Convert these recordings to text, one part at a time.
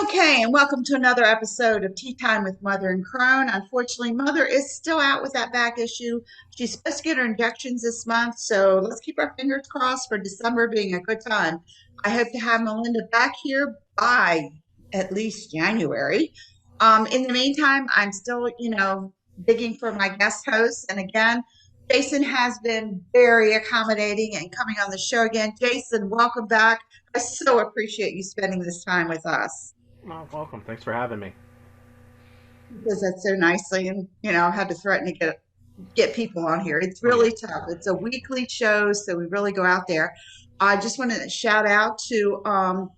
Okay, and welcome to another episode of Tea Time with Mother and Crone. Unfortunately, Mother is still out with that back issue. She's supposed to get her injections this month, so let's keep our fingers crossed for December being a good time. I hope to have Melinda back here by at least January. In the meantime, I'm still, digging for my guest hosts. And again, Jason has been very accommodating and coming on the show again. Jason, welcome back. I so appreciate you spending this time with us. Oh, welcome. Thanks for having me. Does that so nicely, and I had to threaten to get people on here. It's Oh yeah. really tough. It's a weekly show, so we really go out there. I just want to shout out to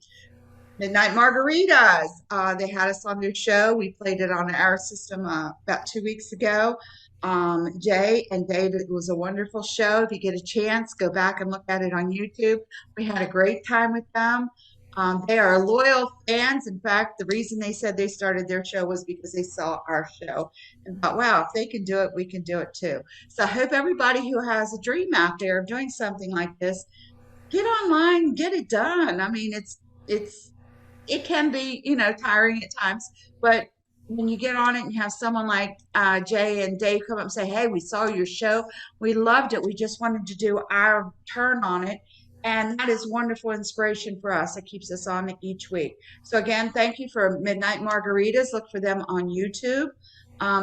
Midnight Margaritas. They had us on their show. We played it on our system about 2 weeks ago. Jay and David, it was a wonderful show. If you get a chance, go back and look at it on YouTube. We had a great time with them. They are loyal fans. In fact, the reason they said they started their show was because they saw our show and thought, wow, if they can do it, we can do it too. So I hope everybody who has a dream out there of doing something like this, get online, get it done. I mean, it's it can be, tiring at times, but when you get on it and you have someone like Jay and Dave come up and say, "Hey, we saw your show. We loved it. We just wanted to do our turn on it." And that is wonderful inspiration for us. It keeps us on each week. So again, thank you for Midnight Margaritas. Look for them on YouTube.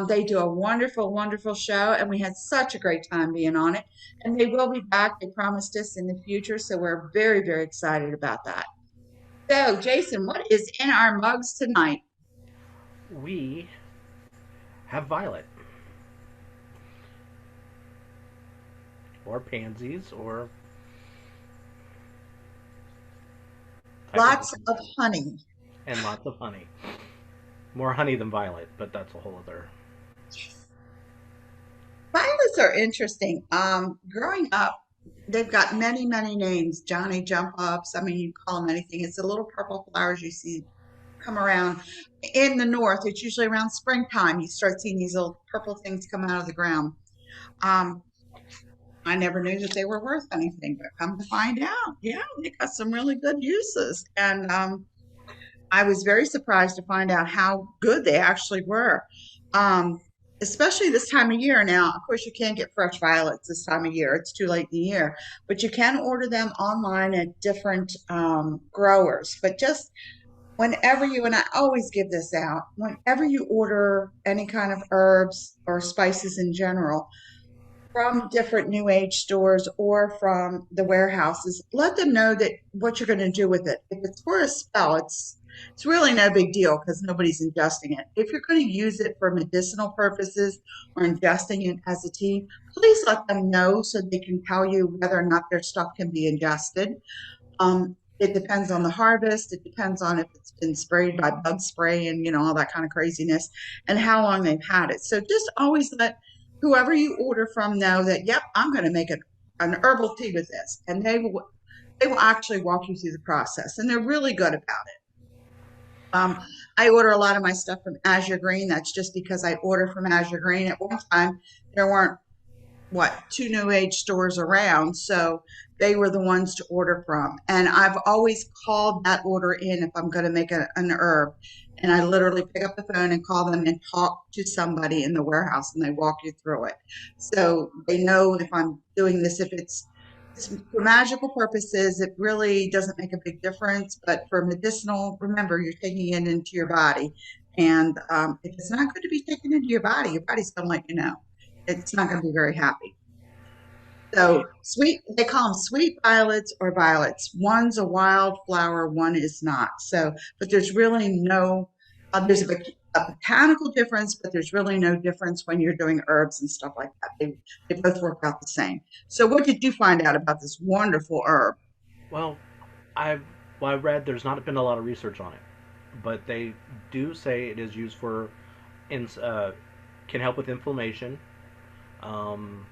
They do a wonderful, wonderful show, and we had such a great time being on it. And they will be back. They promised us in the future, so we're very, very excited about that. So, Jason, what is in our mugs tonight? We have violet or pansies or type of Lots of honey. and lots of honey. More honey than violet, but that's a whole other. Violets are interesting. Growing up, they've got many, many names. Johnny jump ups. I mean, you call them anything. It's the little purple flowers you see come around in the north. It's usually around springtime. You start seeing these little purple things come out of the ground. Um, I never knew that they were worth anything, but come to find out, yeah, they got some really good uses. And I was very surprised to find out how good they actually were. Um, Especially this time of year now. Of course, you can't get fresh violets this time of year. It's too late in the year, but you can order them online at different growers. But just whenever you, and I always give this out, whenever you order any kind of herbs or spices in general, from different new age stores or from the warehouses, let them know that what you're going to do with it. If it's for a spell, it's really no big deal because nobody's ingesting it. If you're going to use it for medicinal purposes or ingesting it as a tea, please let them know so they can tell you whether or not their stuff can be ingested. It depends on the harvest. It depends on if it's been sprayed by bug spray and all that kind of craziness, and how long they've had it. So just always let whoever you order from know that, yep, I'm going to make an herbal tea with this, and they will actually walk you through the process, and they're really good about it. I order a lot of my stuff from Azure Green. That's just because I order from Azure Green. At one time, there weren't two new age stores around, so they were the ones to order from. And I've always called that order in if I'm going to make an herb, and I literally pick up the phone and call them and talk to somebody in the warehouse, and they walk you through it. So they know if I'm doing this, if it's for magical purposes, it really doesn't make a big difference. But for medicinal, remember, you're taking it into your body. And if it's not good to be taken into your body's going to let you know. It's not going to be very happy. So sweet, they call them sweet violets or violets. One's a wildflower, one is not. So, but there's really no, there's a botanical difference, but there's really no difference when you're doing herbs and stuff like that. They both work out the same. So what did you find out about this wonderful herb? Well, I've I read there's not been a lot of research on it, but they do say it is used for, in, can help with inflammation, um,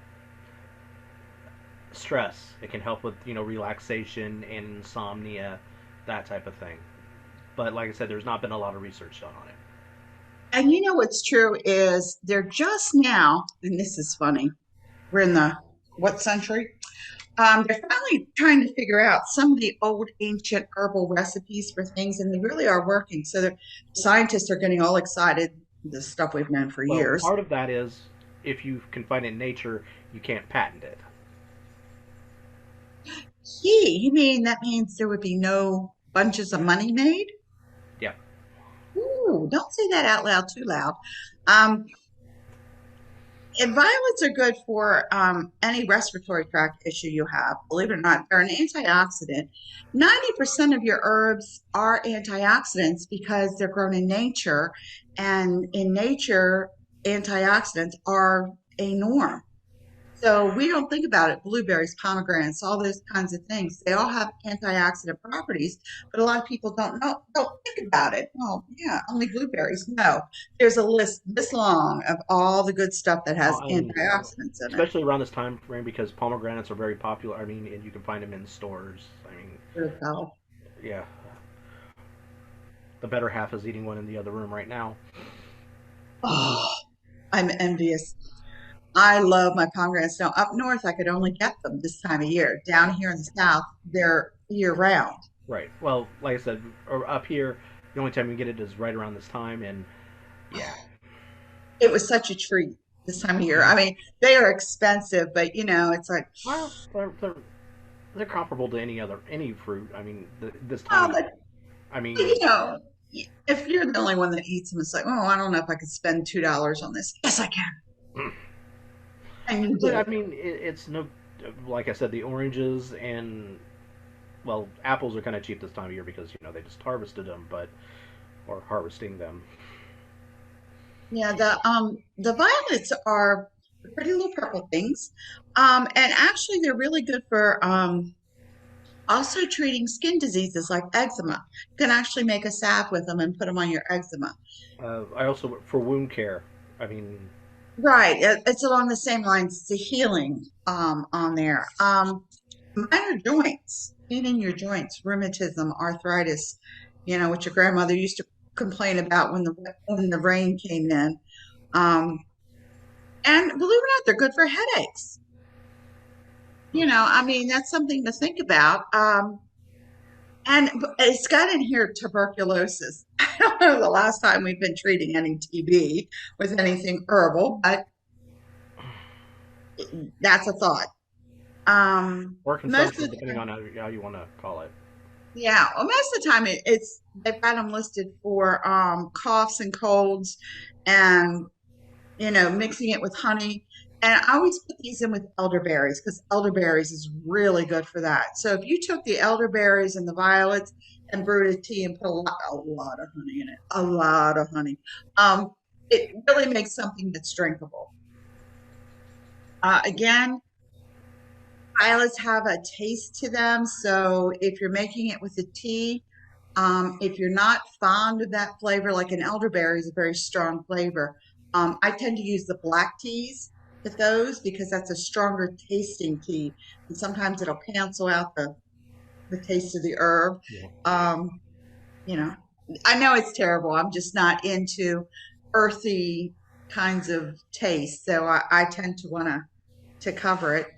stress. It can help with relaxation and insomnia, that type of thing. But like I said, there's not been a lot of research done on it. And what's true is they're just now, and this is funny, we're in the what century? They're finally trying to figure out some of the old ancient herbal recipes for things, and they really are working. So the scientists are getting all excited. The stuff we've known for Well, years. part of that is if you can find it in nature, you can't patent it. Gee, you mean that means there would be no bunches of money made? Yeah. Ooh, don't say that out loud too loud. Um, And violets are good for any respiratory tract issue you have. Believe it or not, they're an antioxidant. 90% of your herbs are antioxidants because they're grown in nature. And in nature, antioxidants are a norm. So we don't think about it. Blueberries, pomegranates, all those kinds of things. They all have antioxidant properties, but a lot of people don't think about it. Oh, yeah, only blueberries. No, there's a list this long of all the good stuff that has And antioxidants in it. especially around this time frame because pomegranates are very popular. I mean, and you can find them in stores. I mean, Good health. yeah, the better half is eating one in the other room right now. Oh, I'm envious. I love my pomegranates. Now, up north, I could only get them this time of year. Down here in the south, they're year round. Right. Well, like I said, or up here, the only time you get it is right around this time, and yeah. It was such a treat this time of year. Mhm. I mean, they are expensive, but it's like, Well, they're comparable to any fruit. I mean, this time oh, of year. I but, mean, if you're the only one that eats them, it's like, oh, I don't know if I could spend $2 on this. Yes, I can. And you but I do. mean, it's no. Like I said, the oranges and well, apples are kind of cheap this time of year because they just harvested them, but or harvesting them. Yeah, the violets are pretty little purple things. And actually they're really good for also treating skin diseases like eczema. You can actually make a salve with them and put them on your eczema. I also for wound care. I mean, Right. It's along the same lines. It's a healing on there. Minor joints, healing your joints, rheumatism, arthritis, what your grandmother used to complain about when the rain came in. Um, and believe it or not, they're good for headaches. I mean, that's something to think about. And it's got in here tuberculosis. I don't know the last time we've been treating any TB with anything herbal, but that's a thought. or Most of consumption, the depending time, on how you want to call it. yeah, well, most of the time it's they've got them listed for coughs and colds, and mixing it with honey. And I always put these in with elderberries because elderberries is really good for that. So if you took the elderberries and the violets and brewed a tea and put a lot of honey in it, a lot of honey, it really makes something that's drinkable. Again, violets have a taste to them. So if you're making it with a tea, if you're not fond of that flavor, like an elderberry is a very strong flavor, I tend to use the black teas with those because that's a stronger tasting tea. And sometimes it'll cancel out the taste of the herb. Yeah. Um, you know, I know it's terrible. I'm just not into earthy kinds of taste. So I tend to want to cover it.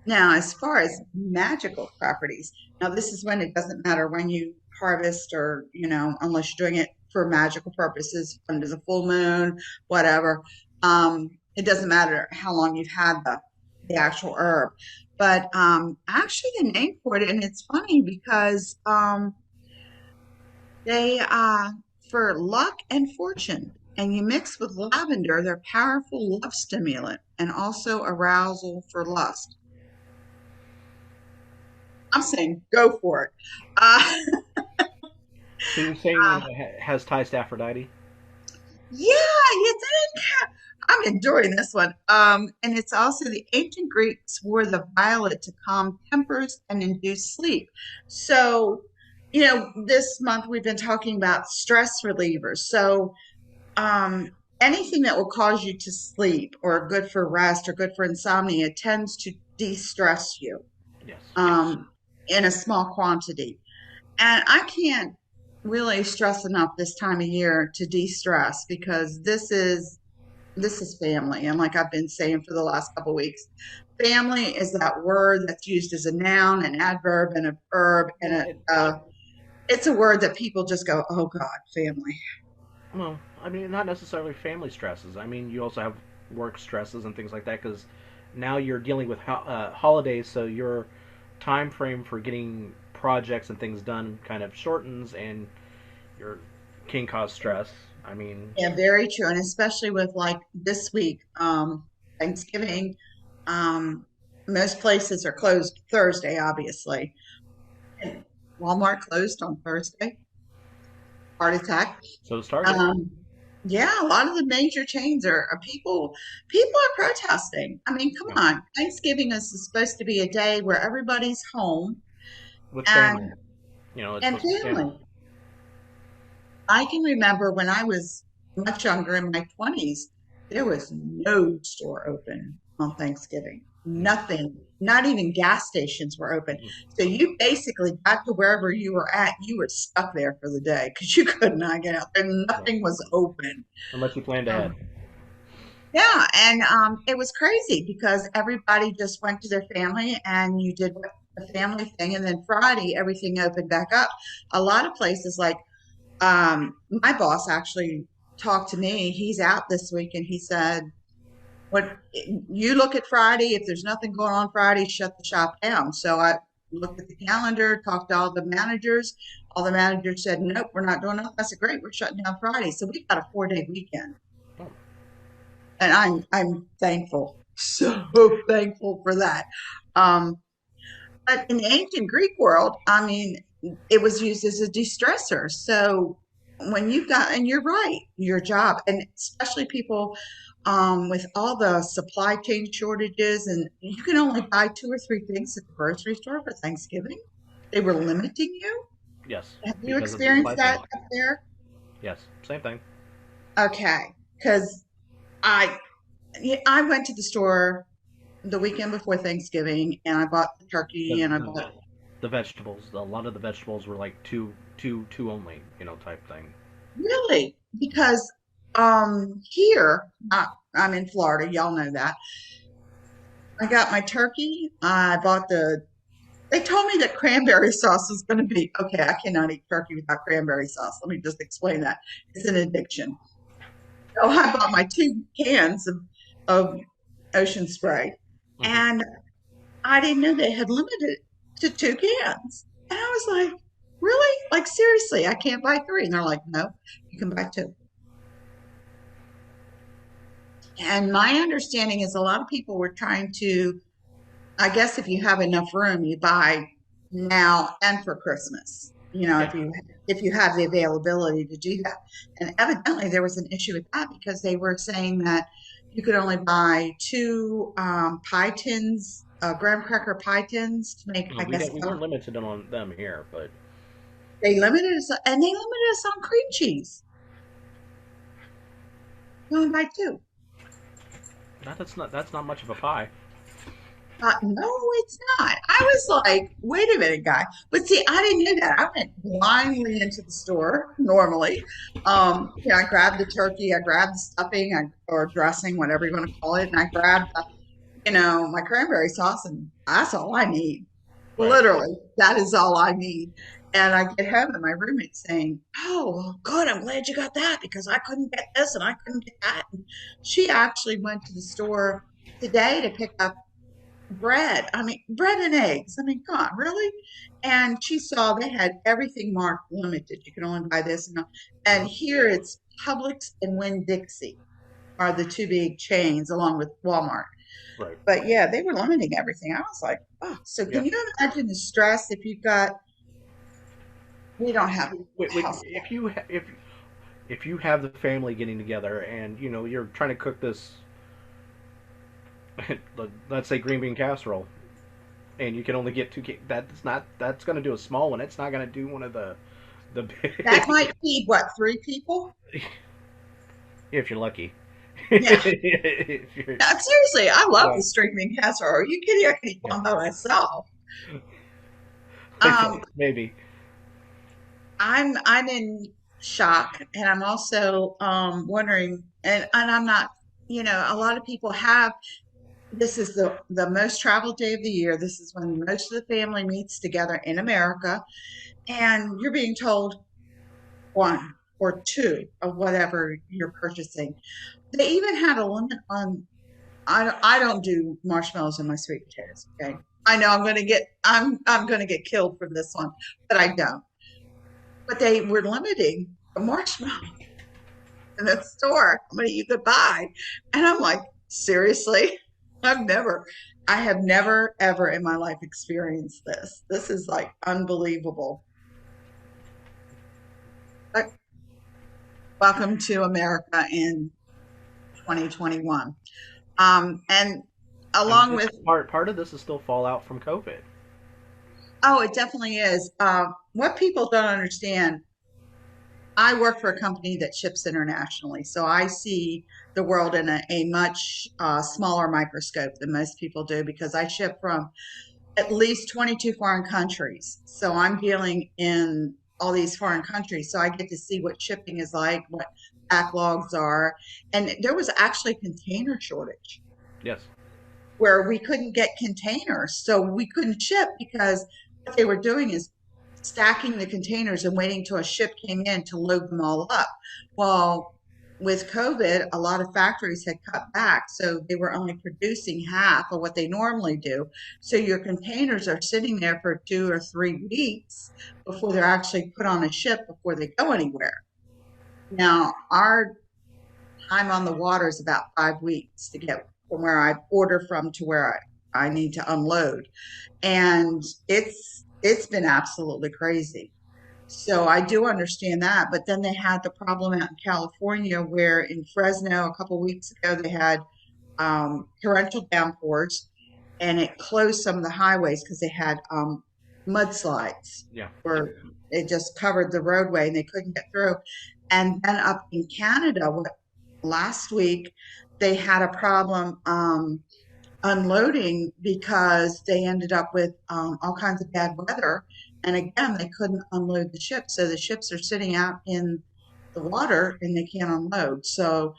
Now, as far as magical properties, now this is when it doesn't matter when you harvest or, unless you're doing it for magical purposes, under the full moon, whatever. It doesn't matter how long you've had the actual herb. But actually the name for it, and it's funny because they for luck and fortune. And you mix with lavender, they're powerful love stimulant and also arousal for lust. I'm saying go for it. Uh, So you're saying uh, it has ties to Aphrodite? yeah, you think? I'm enjoying this one. And it's also the ancient Greeks wore the violet to calm tempers and induce sleep. So, this month we've been talking about stress relievers. So, um, anything that will cause you to sleep or good for rest or good for insomnia tends to de-stress you Yes. um, in a small quantity. And I can't really stress enough this time of year to de-stress because this is this is family. And like I've been saying for the last couple of weeks, family is that word that's used as a noun, an adverb, and a verb, and Well, it, it's a word that people just go, "Oh God, family." well, I mean, not necessarily family stresses. I mean, you also have work stresses and things like that because now you're dealing with holidays, so your time frame for getting projects and things done kind of shortens, and your can cause stress. I mean, Yeah, very true. And especially with like this week, Thanksgiving, um, most places are closed Thursday, obviously. And Walmart closed on Thursday. Heart attack. so is Target. Um, yeah, a lot of the major chains are people are protesting. I mean, come Yeah. on. Thanksgiving is supposed to be a day where everybody's home With and family. You know, it's and supposed to be family. family. I can remember when I was much younger in my 20s, there was no store open on Thanksgiving. No. Nothing, not even gas stations were open. Mm-mm. So you basically got to wherever you were at, you were stuck there for the day because you could not get out there. No. Nothing was open. Unless you planned ahead. Um, yeah, and it was crazy because everybody just went to their family and you did the family thing. And then Friday, everything opened back up. A lot of places like my boss actually talked to me. He's out this week and he said, "What you look at Friday, if there's nothing going on Friday, shut the shop down." So I looked at the calendar, talked to all the managers. All the managers said, "Nope, we're not doing nothing." I said, "Great, we're shutting down Friday." So we got a 4-day weekend. Oh, And I'm thankful. So thankful for that. Um, but in the ancient Greek world, I mean, it was used as a de-stressor. So when you've got, and you're right, your job, and especially people with all the supply chain shortages, and you can only buy 2 or 3 things at the grocery store for Thanksgiving. They were limiting you. yes, Have you because of the supply experienced chain. that up there? Yes, same thing. Okay, because I yeah, I went to the store the weekend before Thanksgiving and I bought the turkey The, and I the, bought the vegetables, a lot of the vegetables were like two only, type thing. really because here I'm in Florida, y'all know that. I got my turkey. I bought they told me that cranberry sauce was going to be okay. I cannot eat turkey without cranberry sauce. Let me just explain that. It's an addiction. So I bought my 2 cans of ocean spray Hmm. and I didn't know they had limited it to 2 cans. And I was like, really? Like, seriously, I can't buy three. And they're like, no, you can buy two. And my understanding is a lot of people were trying to, I guess if you have enough room, you buy now and for Christmas. Yeah. If you have the availability to do that. And evidently there was an issue with that because they were saying that you could only buy two pie tins, graham cracker pie tins to make, I guess, We weren't limited on them here, but they limited us, and they limited us on cream cheese. You only buy two. that's not much of a pie. No, it's not. I was like, wait a minute, guy. But see, I didn't know that. I went blindly into the store normally. I grabbed the turkey, I grabbed the stuffing, or dressing, whatever you want to call it, and I grabbed, my cranberry sauce, and that's all I need. Right. Literally, that is all I need. And I get home and my roommate's saying, "Oh, well, good. I'm glad you got that because I couldn't get this and I couldn't get that." And she actually went to the store today to pick up bread. I mean, bread and eggs. I mean, come on, really? And she saw they had everything marked limited. You can only buy this. And Hmm. here it's Publix and Winn-Dixie are the two big chains along with Walmart. Right. But yeah, they were limiting everything. I was like, oh, so Yeah. can you imagine the stress if you've got, we don't have house. If you have the family getting together and you're trying to cook this, let's say green bean casserole, and you can only get that's going to do a small one. It's not going to do one of the That big. might feed what, 3 people? If you're lucky. Yeah. If you're, No, seriously, I love yeah, the streaming casserole. Are you kidding? I can eat yeah. one by myself. Okay, Um, maybe. I'm in shock, and I'm also wondering, and I'm not. a lot of people have this is the most traveled day of the year. This is when most of the family meets together in America, and you're being told one or two of whatever you're purchasing. They even had a limit on. I don't do marshmallows in my sweet potatoes. Okay, I know I'm going to get killed for this one, but I don't. But they were limiting the marshmallow in the store, how many you could buy, and I'm like, seriously, I've never. I have never ever in my life experienced this. This is like unbelievable. But welcome to America in 2021. And I mean, along with, part of this is still fallout from COVID. oh, it definitely is. What people don't understand, I work for a company that ships internationally, so I see the world in a much smaller microscope than most people do because I ship from at least 22 foreign countries. So I'm dealing in all these foreign countries. So I get to see what shipping is like, what backlogs are. And there was actually a container shortage Yes. where we couldn't get containers. So we couldn't ship because what they were doing is stacking the containers and waiting till a ship came in to load them all up. Well, with COVID, a lot of factories had cut back, so they were only producing half of what they normally do. So your containers are sitting there for 2 or 3 weeks before they're actually put on a ship before they go anywhere. Now, our time on the water is about 5 weeks to get from where I order from to where I need to unload. And it's been absolutely crazy. So I do understand that. But then they had the problem out in California where in Fresno a couple weeks ago they had torrential downpours and it closed some of the highways because they had mudslides Yeah. where it just covered the roadway and they couldn't get through. And then up in Canada, last week they had a problem unloading because they ended up with all kinds of bad weather. And again, they couldn't unload the ships. So the ships are sitting out in the water and they can't unload. So,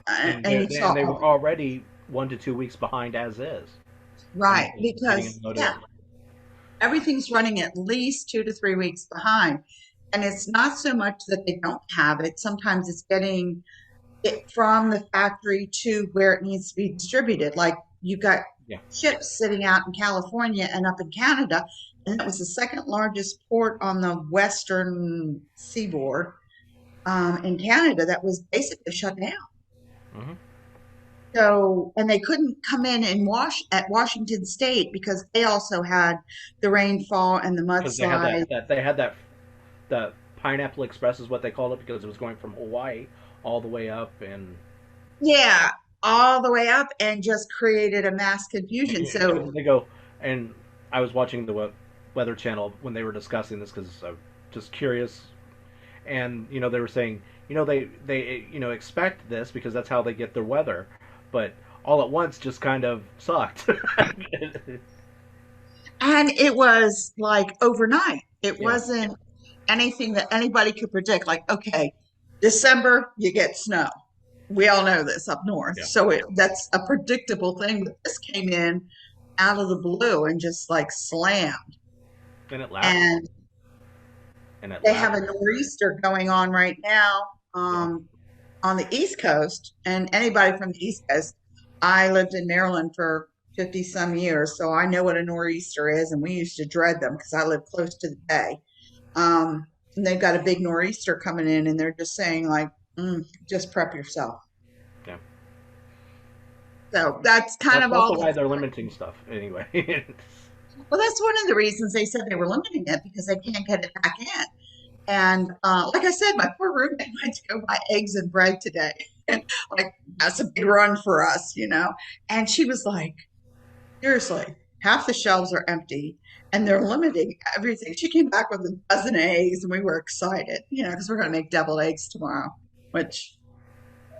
and you saw, And they were already 1 to 2 weeks behind as is, right, and getting because unloaded. yeah, everything's running at least 2 to 3 weeks behind. And it's not so much that they don't have it. Sometimes it's getting it from the factory to where it needs to be distributed. Like you got Yeah. ships sitting out in California and up in Canada, and that was the second largest port on the western seaboard in Canada that was basically shut down. Hmm. So, and they couldn't come in and wash at Washington State because they also had the rainfall and the Because they had mudslide. the Pineapple Express is what they called it because it was going from Hawaii all the way up, and Yeah, all the way up and just created a mass confusion. So, they go. And I was watching the Weather Channel when they were discussing this because I'm just curious, and they were saying they expect this because that's how they get their weather, but all at once just kind of sucked. and it was like overnight. It Yeah. wasn't anything that anybody could predict. Like, okay, December, you get snow. We all know this up north. Yeah. So that's a predictable thing. But this came in out of the blue and just like slammed. And it lasted. And And it they have a lasted. nor'easter going on right now Yeah. on the East Coast. And anybody from the East Coast, I lived in Maryland for 50 some years. So I know what a nor'easter is. And we used to dread them because I live close to the bay. And they've got a big nor'easter coming in, and they're just saying like, just prep yourself. Yeah. So that's kind That's of all also why that's they're going. limiting stuff anyway. Well, that's one of the reasons they said they were limiting it because they can't get it back in. And like I said, my poor roommate went to go buy eggs and bread today. And like, that's a big run for us. And she was like, seriously, half the shelves are empty and they're limiting everything. She came back with a dozen eggs and we were excited, because we're going to make deviled eggs tomorrow, which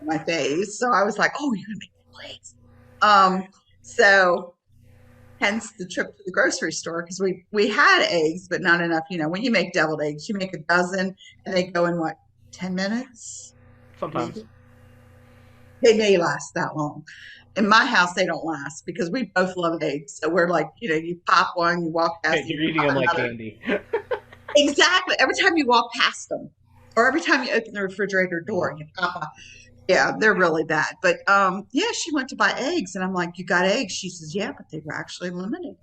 my face. So I was like, oh, you're going to make deviled eggs. So hence the trip to the grocery store because we had eggs, but not enough. When you make deviled eggs, you make a dozen and they go in what, 10 minutes, Sometimes. maybe. They may last that long. In my house, they don't last because we both love eggs. So we're like, you pop one, you walk past it, You're you eating pop them like another. candy. Exactly. Every time you walk past them, or every time you open the refrigerator door, you pop a. Yeah, they're really bad. But yeah, she went to buy eggs, and I'm like, "You got eggs?" She says, "Yeah, but they were actually limited."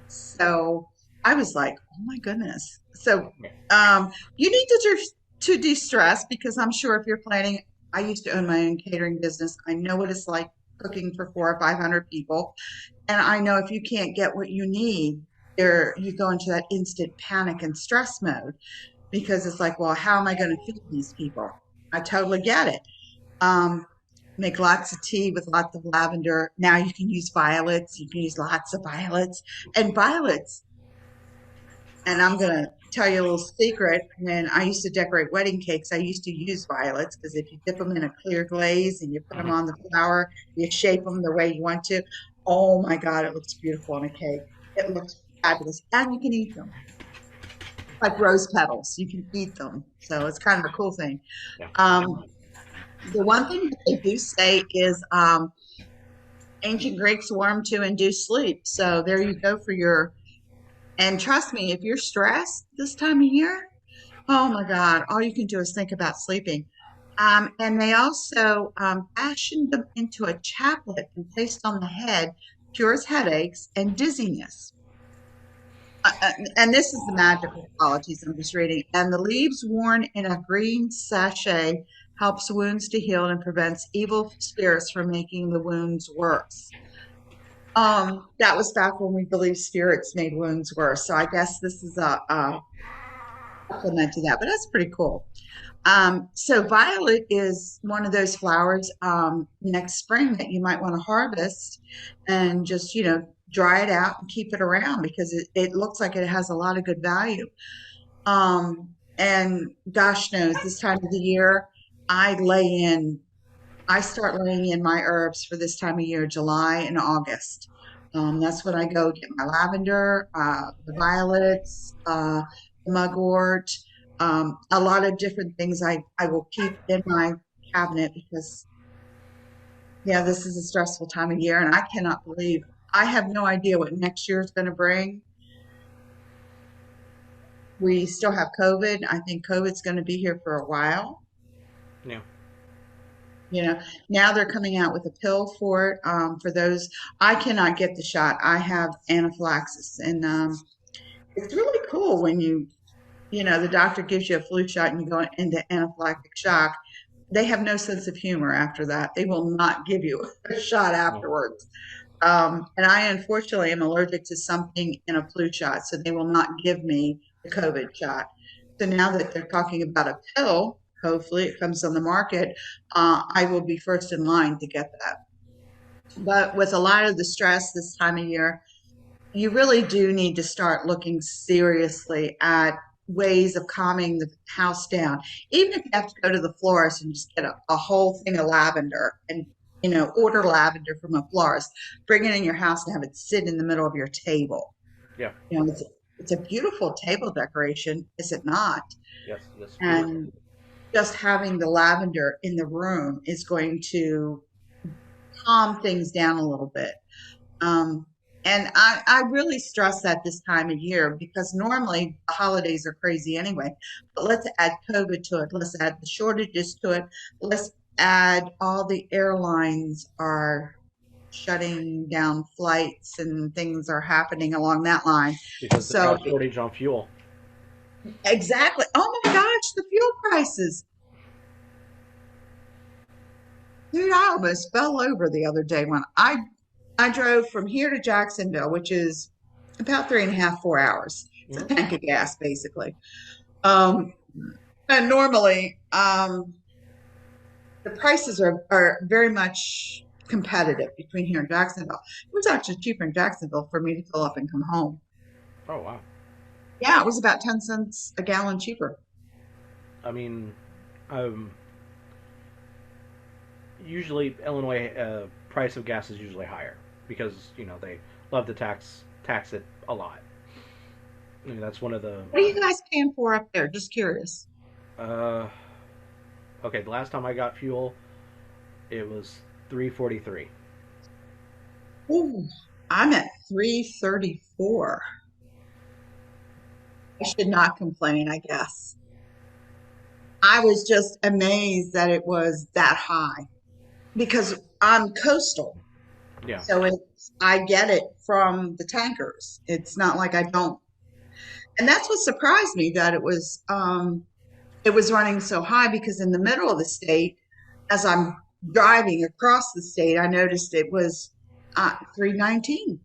So I was like, "Oh my goodness!" So you need to de-stress because I'm sure if you're planning, I used to own my own catering business. I know what it's like cooking for 400 or 500 people, and I know if you can't get what you need, there you go into that instant panic and stress mode because it's like, well, how am I going to feed these people? I totally get it. Um, Make lots of tea with lots of lavender. Now you can use violets. You can use lots of violets and violets. And I'm going to tell you a little secret. When I used to decorate wedding cakes, I used to use violets because if you dip them in a clear glaze and you put them Mhm. on the flower, you shape them the way you want to. Oh my God, it looks beautiful on a cake. It looks fabulous. And you can eat them like rose petals. You can eat them. So it's kind of a cool thing. Yeah. Um, the one thing that they do say is ancient Greeks wore them to induce sleep. So there you go for your, and trust me, if you're stressed this time of year, oh my God, all you can do is think about sleeping. And they also fashioned them into a chaplet and placed on the head, cures headaches and dizziness. And this is the magical qualities I'm just reading. And the leaves worn in a green sachet helps wounds to heal and prevents evil spirits from making the wounds worse. That was back when we believed spirits made wounds worse. So I guess this is a supplement to that, but that's pretty cool. So violet is one of those flowers next spring that you might want to harvest and just, dry it out and keep it around because it looks like it has a lot of good value. And gosh knows this time of the year, I lay in I start laying in my herbs for this time of year, July and August. That's when I go get my lavender, the violets, the mugwort, a lot of different things I will keep in my cabinet because, yeah, this is a stressful time of year and I cannot believe I have no idea what next year is going to bring. We still have COVID. I think COVID's going to be here for a while. Yeah. You know, now they're coming out with a pill for it. For those, I cannot get the shot. I have anaphylaxis, and it's really cool when the doctor gives you a flu shot and you go into anaphylactic shock. They have no sense of humor after that. They will not give you a shot Yeah. afterwards. And I unfortunately am allergic to something in a flu shot, so they will not give me the COVID shot. So now that they're talking about a pill, hopefully it comes on the market, I will be first in line to get that. But with a lot of the stress this time of year, you really do need to start looking seriously at ways of calming the house down. Even if you have to go to the florist and just get a whole thing of lavender and order lavender from a florist, bring it in your house and have it sit in the middle of your table. Yeah. It's a beautiful table decoration, is it not? Yes. That's beautiful. And just having the lavender in the room is going to calm things down a little bit. Um, and I really stress that this time of year because normally the holidays are crazy anyway. But let's add COVID to it. Let's add the shortages to it. Let's add all the airlines are shutting down flights and things are happening along that line. Because there's So a shortage on fuel. exactly. Oh my gosh, the fuel prices. Dude, I almost fell over the other day when I drove from here to Jacksonville, which is about 3.5, 4 hours. It's a Hmm. tank of gas, basically. Um, and normally, the prices are very much competitive between here and Jacksonville. It was actually cheaper in Jacksonville for me to fill up and come home. Oh wow. Yeah, it was about 10 cents a gallon cheaper. I mean, um, usually Illinois price of gas is usually higher because they love to tax it a lot. I mean, that's one of the What are you guys paying for up there? Just curious. uh, Okay, the last time I got fuel, it was 3.43. Ooh, I'm at 334. I should not complain, I guess. I was just amazed that it was that high because I'm coastal. Yeah. So I get it from the tankers. It's not like I don't. And that's what surprised me that it was running so high because in the middle of the state, as I'm driving across the state, I noticed it was 319.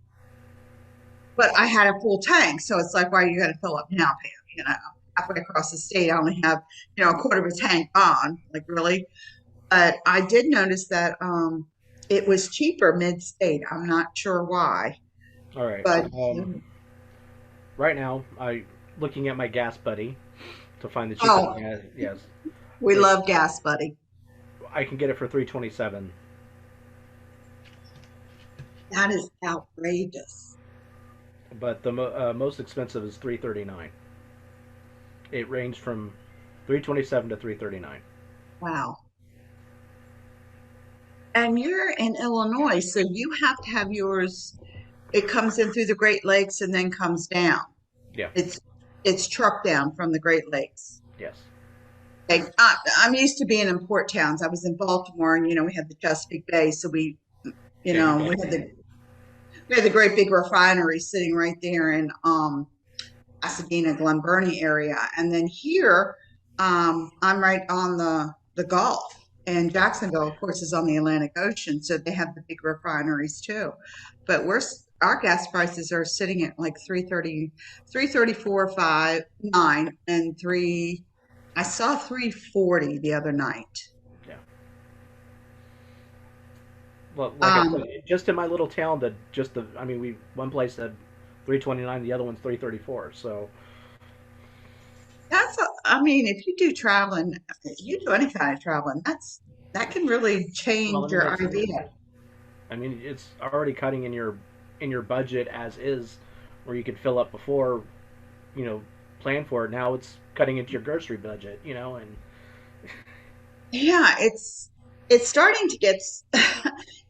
But I had a full tank, so it's like, why are you going to fill up now, Pam? Halfway across the state, I only have, a quarter of a tank on. Like, really? But I did notice that it was cheaper mid-state. I'm not sure why, All right. but Right now, I looking at my gas buddy to find the cheapest oh, gas. Yes, we it's love gas, buddy. I can get it for 3.27, That is outrageous. but the most expensive is 3.39. It ranged from 3.27 to 3.39. Wow. And you're in Illinois, so you have to have yours. It comes in through the Great Lakes and then comes down. Yeah. It's it's trucked down from the Great Lakes. Yes. Okay, I'm used to being in port towns. I was in Baltimore, and we had the Chesapeake Bay, so Yeah. You we got. had the great big refinery sitting right there in Pasadena, Glen Burnie area, and then here I'm right on the Gulf, and Jacksonville, of course, is on the Atlantic Ocean, so they have the big refineries too. But our gas prices are sitting at like 330, 334, 5, 9, and 3. I saw 340 the other night. Yeah. Well, like I said, Um, just in my little town, that just the I mean, we one place said 3.29, the other one's 3.34. So, I mean, if you do traveling, if you do any kind of traveling, that can really well, change let me your make sense. idea. I mean, it's already cutting in your budget as is, where you could fill up before, you know, plan for it. Now it's cutting into your grocery budget, and Yeah, it's starting to get,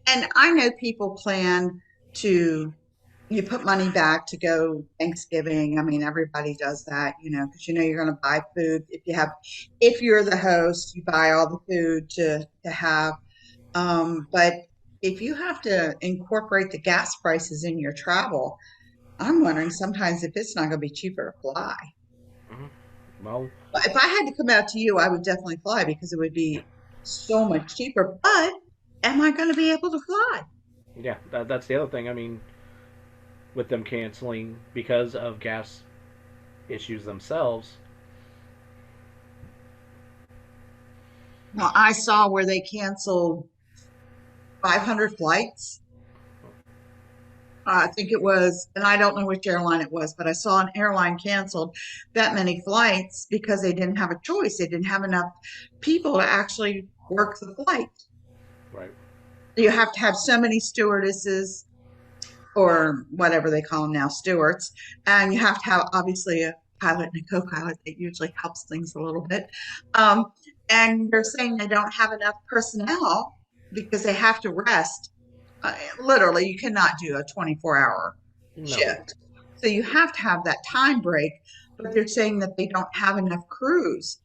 and I know people plan to you put money back to go Thanksgiving. I mean, everybody does that, because you're going to buy food. If you're the host, you buy all the food to have. But if you have to incorporate the gas prices in your travel, I'm wondering sometimes if it's not going to be cheaper to fly. mhm. Well, But if I had to come out to you, I would definitely fly because it would be so much cheaper. But am I going to be able to fly? yeah, that's the other thing. I mean, with them canceling because of gas issues themselves. Well, I saw where they canceled 500 flights. I think it was, and I don't know which airline it was, but I saw an airline canceled that many flights because they didn't have a choice. They didn't have enough people to actually work the flight. Right. You have to have so many stewardesses or whatever they call them now, stewards, and you have to have obviously a pilot and a co-pilot that usually helps things a little bit. Um, and they're saying they don't have enough personnel because they have to rest. Literally, you cannot do a 24-hour No. shift. So you have to have that time break, but they're saying that they don't have enough crews.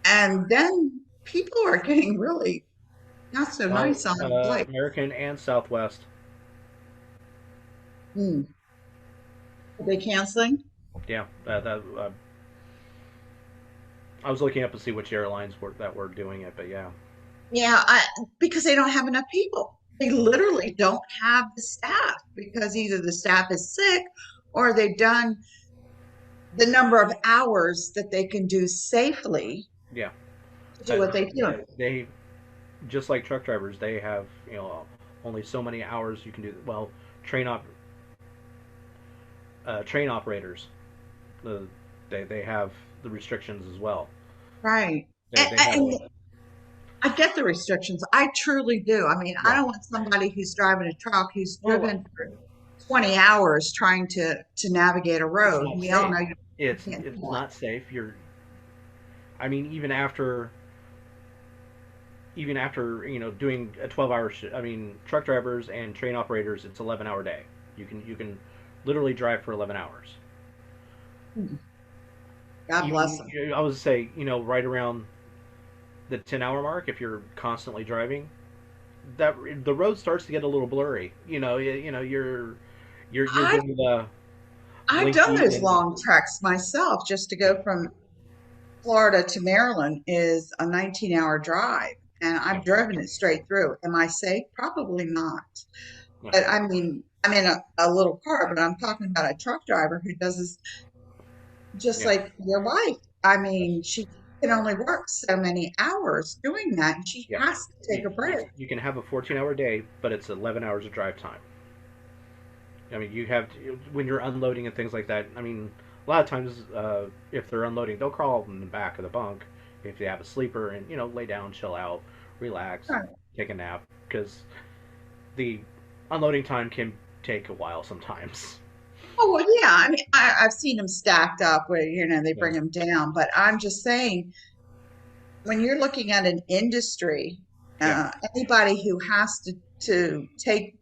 And then people are getting really not so Well, nice on the flight. American and Southwest. Hmm. Are they canceling? Yeah. I was looking up to see which airlines were doing it, but yeah. Yeah, because they don't have enough people. They literally don't have the staff because either the staff is sick or they've done the number of hours that they can do safely Yeah. to do what they do. They just like truck drivers, they have only so many hours you can do. Well, train op train operators, the they have the restrictions as well. Right. They have And I get the restrictions. I truly do. I mean, I yeah. don't want somebody who's driving a truck who's Well, driven for 20 hours trying to navigate a it's road. not We all safe. know you It's can't do it's that. not safe. I mean, even after. even after doing a 12-hour I mean, truck drivers and train operators, it's 11-hour day. You can literally drive for 11 hours. Hmm. God bless Even them. I would say, right around the 10-hour mark, if you're constantly driving, that the road starts to get a little blurry. You're I've getting the I've done blinky those and long treks myself. Just to yeah, go from Florida to Maryland is a 19-hour drive, and yeah, I've driven it straight through. Am I safe? Probably not. yeah, But I mean, I'm in a little car, but I'm talking about a truck driver who does this just yeah. like your wife. I Yes. mean, she can only work so many hours doing that, and she Yeah. has to take You, a you, break. you can have a 14-hour day, but it's 11 hours of drive time. I mean, you have to, when you're unloading and things like that. I mean, a lot of times, if they're unloading, they'll crawl in the back of the bunk if they have a sleeper and lay down, chill out, relax, Right. take a nap because the unloading time can take a while sometimes. Oh, well, yeah. I mean, I've seen them stacked up where, they Yeah. bring them down, but I'm just saying, when you're looking at an industry, Yeah. anybody who has to take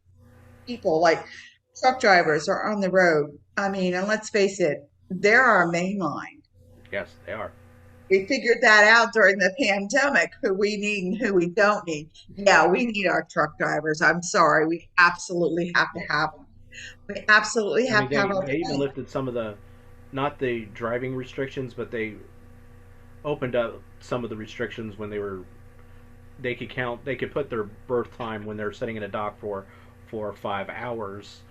people like truck drivers are on the road. I mean, and let's face it, they're our main line. Yes, they are. We figured that out during the pandemic, who we need and who we don't need. Yeah, we need our truck drivers. I'm sorry. We absolutely have to Yeah. have them. We absolutely I mean, have to have they even our. lifted some of the, not the driving restrictions, but they opened up some of the restrictions when they could put their berth time when they're sitting in a dock for 4 or 5 hours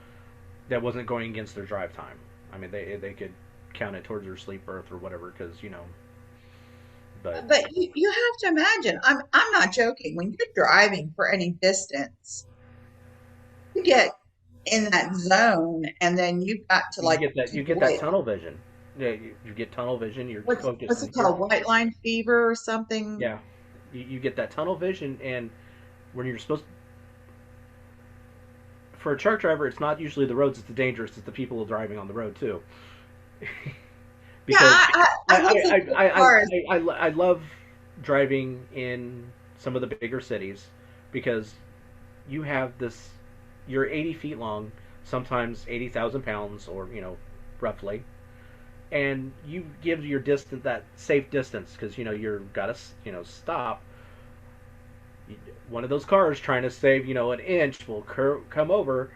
that wasn't going against their drive time. I mean, they could count it towards their sleep berth or whatever because but But you have to imagine, I'm not joking. When you're driving for any distance, you get in that zone, and then you've got to you like get that keep you get that away. tunnel vision. Yeah, you get tunnel vision. You're focused What's and it here. called? White line fever or something? Yeah, you get that tunnel vision, and when you're supposed for a truck driver, it's not usually the roads. It's the dangerous. It's the people driving on the road too. Yeah, Because I hate to see cars. I love driving in some of the bigger cities because you have this. You're 80 feet long, sometimes 80,000 pounds, or roughly, and you give your distance that safe distance because you're gotta stop. One of those cars trying to save an inch will come over,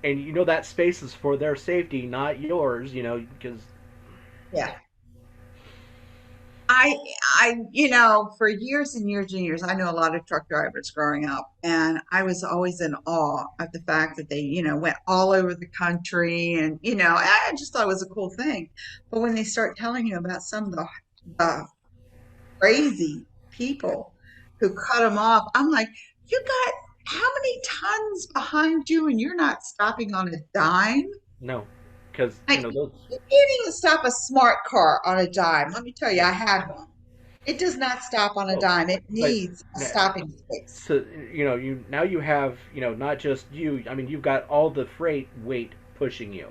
and that space is for their safety, not yours. Because Yeah. I, for years and years and years, I know a lot of truck drivers growing up, and I was always in awe at the fact that they, went all over the country, and I just thought it was a cool thing. But when they start telling you about some of the crazy people who cut them off, I'm like, you got how many tons behind you, and you're not stopping on a dime? no, because Like, those. you can't even stop a smart car on a dime. Let me tell you, Yeah. I had one. It does not stop on a Oh, dime. It but needs a stopping space. so you now you have not just you. I mean, you've got all the freight weight pushing you.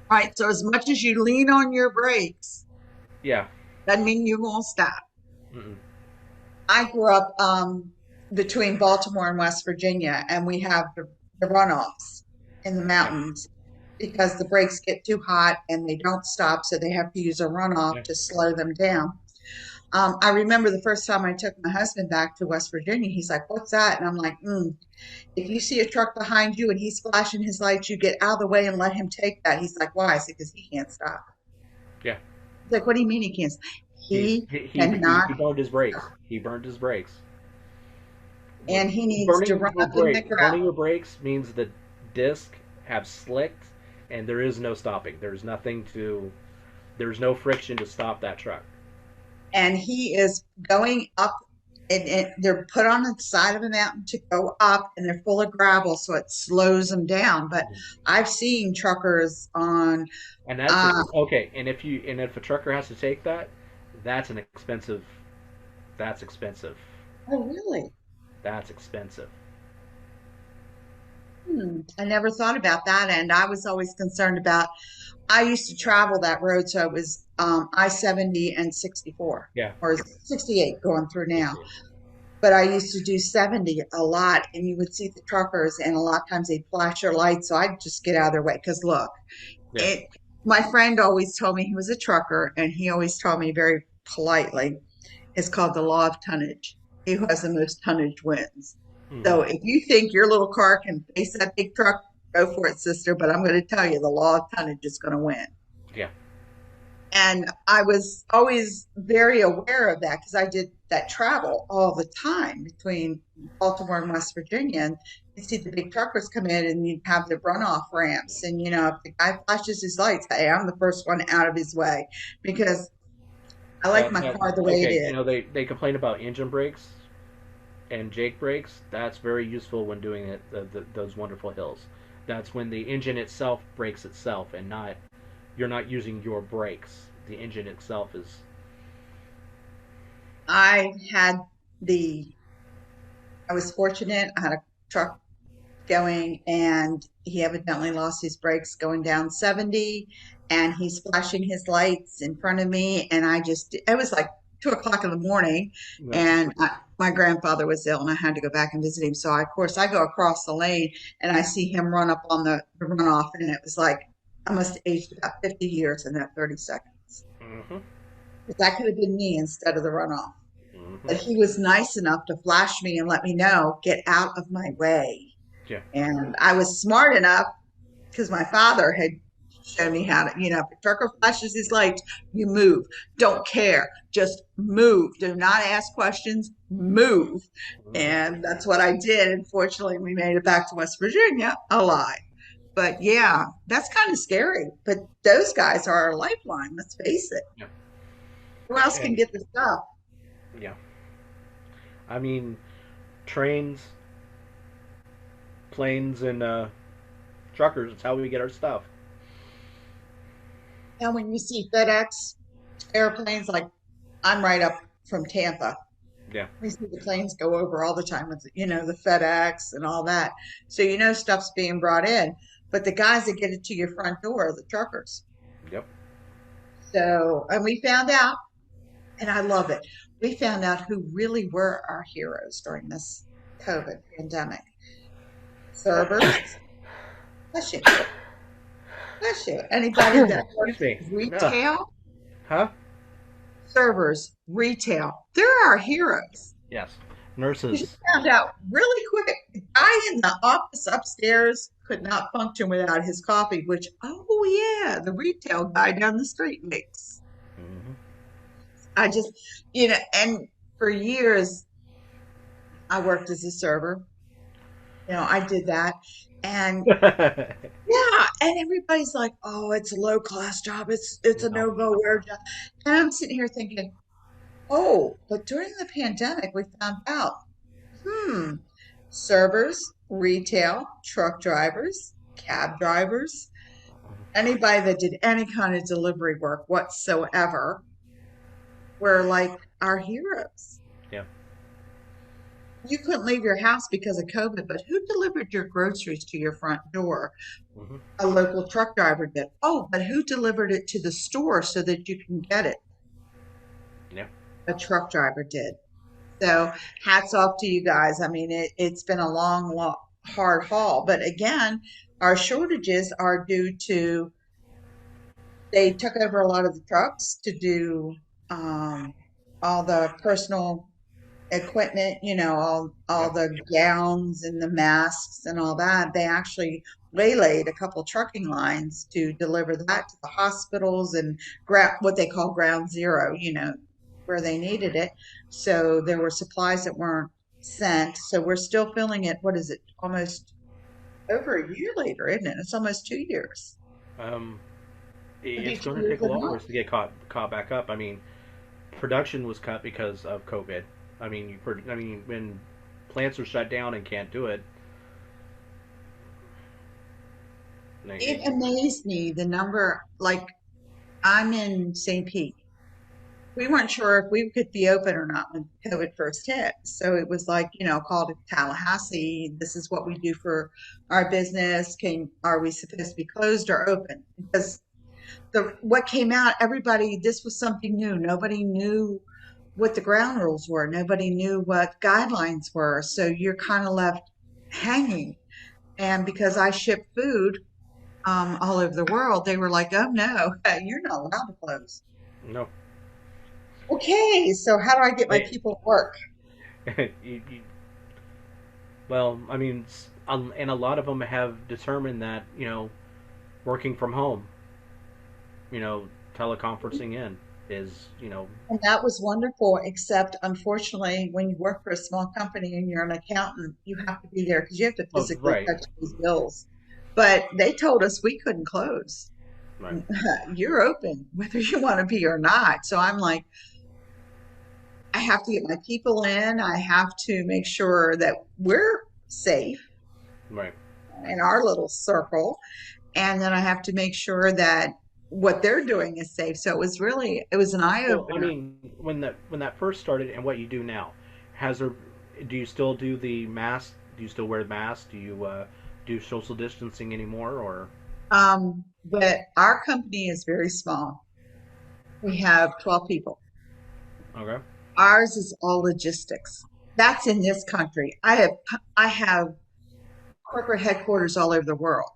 All right. So as much as you lean on your brakes, Yeah. doesn't mean you won't stop. Mm-mm. I grew up between Baltimore and West Virginia, and we have the runoffs in the Yeah. mountains because the brakes get too hot and they don't stop, so they have to use a runoff Yeah. to slow them down. I remember the first time I took my husband back to West Virginia, he's like, "What's that?" And I'm like, "If you see a truck behind you and he's flashing his lights, you get out of the way and let him take that." He's like, "Why?" I said, "Because he can't stop." Yeah. He's like, "What do you mean he can't stop?" He cannot He burned his brakes. stop, He burned his brakes. and he needs to Burning run your up in the brake, burning gravel. your brakes means the disc have slicked, and there is no stopping. There's nothing to. There's no friction to stop that truck. And he is going up, and they're put on the side of a mountain to go up, and they're full of gravel, so it slows them down. But I've seen truckers on, And that's uh, okay. And if a trucker has to take that, that's an expensive. That's expensive. oh, really? That's expensive. I never thought about that. And I was always concerned about I used to travel that road, so it was I-70 and 64 Yeah. or 68 going through now. 68. But I used to do 70 a lot, and you would see the truckers, and a lot of times they'd flash their lights, so I'd just get out of their way. Because look, Yeah. it. My friend always told me he was a trucker, and he always told me very politely, it's called the law of tonnage. He who has the most tonnage wins. Hmm. So if you think your little car can face that big truck, go for it, sister. But I'm going to tell you, the law of tonnage is going to win. Yeah. And I was always very aware of that because I did that travel all the time between Baltimore and West Virginia. And you see the big truckers come in and you have the runoff ramps. And, if the guy flashes his lights, hey, I'm the first one out of his way because I like my That car the way it okay. is. They complain about engine brakes and Jake brakes. That's very useful when doing it. Those wonderful hills. That's when the engine itself brakes itself, and not you're not using your brakes. The engine itself is. I had the, I was fortunate. I had a truck going and he evidently lost his brakes going down 70 and he's flashing his lights in front of me. And it was like 2 o'clock in the morning Yeah. and my grandfather was ill and I had to go back and visit him. So of course I go across the lane and I see him run up on the runoff and it was like, I must have aged about 50 years in that 30 seconds. Hmm. Because that could have been me instead of the runoff. Hmm. But he was nice enough to flash me and let me know, get out of my way. Yeah. And I was smart enough because my father had shown me how to, if a trucker flashes his lights, you move. Don't care. Just move. Do not ask questions. Move. Hmm. And that's what I did. And fortunately, we made it back to West Virginia alive. But yeah, that's kind of scary. But those guys are our lifeline. Let's face it. Yeah. Who else can And get the stuff? yeah, I mean trains, planes, and truckers. It's how we get our stuff. And when you see FedEx airplanes, like I'm right up from Tampa, Yeah. we see the planes go over all the time with, the FedEx and all that. So stuff's being brought in. But the guys that get it to your front door are the truckers. Yep. So, and we found out, and I love it, we found out who really were our heroes during this COVID pandemic. Servers, bless you, bless you. Anybody that Excuse works me. Ugh. retail, Huh? servers, retail, they're our heroes. Yes. We just Nurses. found out really quick. The guy in the office upstairs could not function without his coffee, which, oh yeah, the retail guy down the street makes. Hmm. I just, and for years I worked as a server. I did that. And yeah, and everybody's like, oh, it's a low class job. It's a No. no-go where job. And I'm sitting here thinking, oh, but during the pandemic we found out, hmm, servers, retail, truck drivers, cab drivers, anybody that did any kind of delivery work whatsoever were like our heroes. Yeah. You couldn't leave your house because of COVID, but who delivered your groceries to your front door? Hmm. A local truck driver did. Oh, but who delivered it to the store so that you can get it? Yeah. A truck driver did. So hats off to you guys. I mean, it's been a long, hard haul. But again, our shortages are due to they took over a lot of the trucks to do um, all the personal equipment, all Yep. the gowns and the masks and all that. They actually waylaid a couple trucking lines to deliver that to the hospitals and what they call ground zero, where they needed it. So there were supplies that weren't sent. So we're still filling it. What is it? Almost over a year later, isn't it? It's almost 2 years. Um, It'll be it's two going to years take a in a while for month. us to get caught back up. I mean, production was cut because of COVID. I mean, when plants are shut down and can't do it, It like, amazed me the number, like I'm in St. Pete. We weren't sure if we could be open or not when COVID first hit. So it was like, called to Tallahassee. This is what we do for our business. Are we supposed to be closed or open? Because The what came out, everybody, this was something new. Nobody knew what the ground rules were. Nobody knew what guidelines were. So you're kind of left hanging. And because I ship food all over the world, they were like, "Oh no, you're not allowed to close." No. Okay, so how do I get my They, people to work? you, well, I mean, and a lot of them have determined that working from home, teleconferencing in is And that was wonderful, except unfortunately, when you work for a small company and you're an accountant, you have to be there because you have to oh physically right, touch these bills. But they told us we couldn't close. right. You're open, whether you want to be or not. So I'm like, I have to get my people in. I have to make sure that we're safe Right. in our little circle. And then I have to make sure that what they're doing is safe. So it was an eye Well, I opener. mean, when that first started and what you do now, has there do you still do the mask? Do you still wear the mask? Do you do social distancing anymore? Or But our company is very small. We have 12 people. okay, Ours is all logistics. That's in this country. I have corporate headquarters all over the world.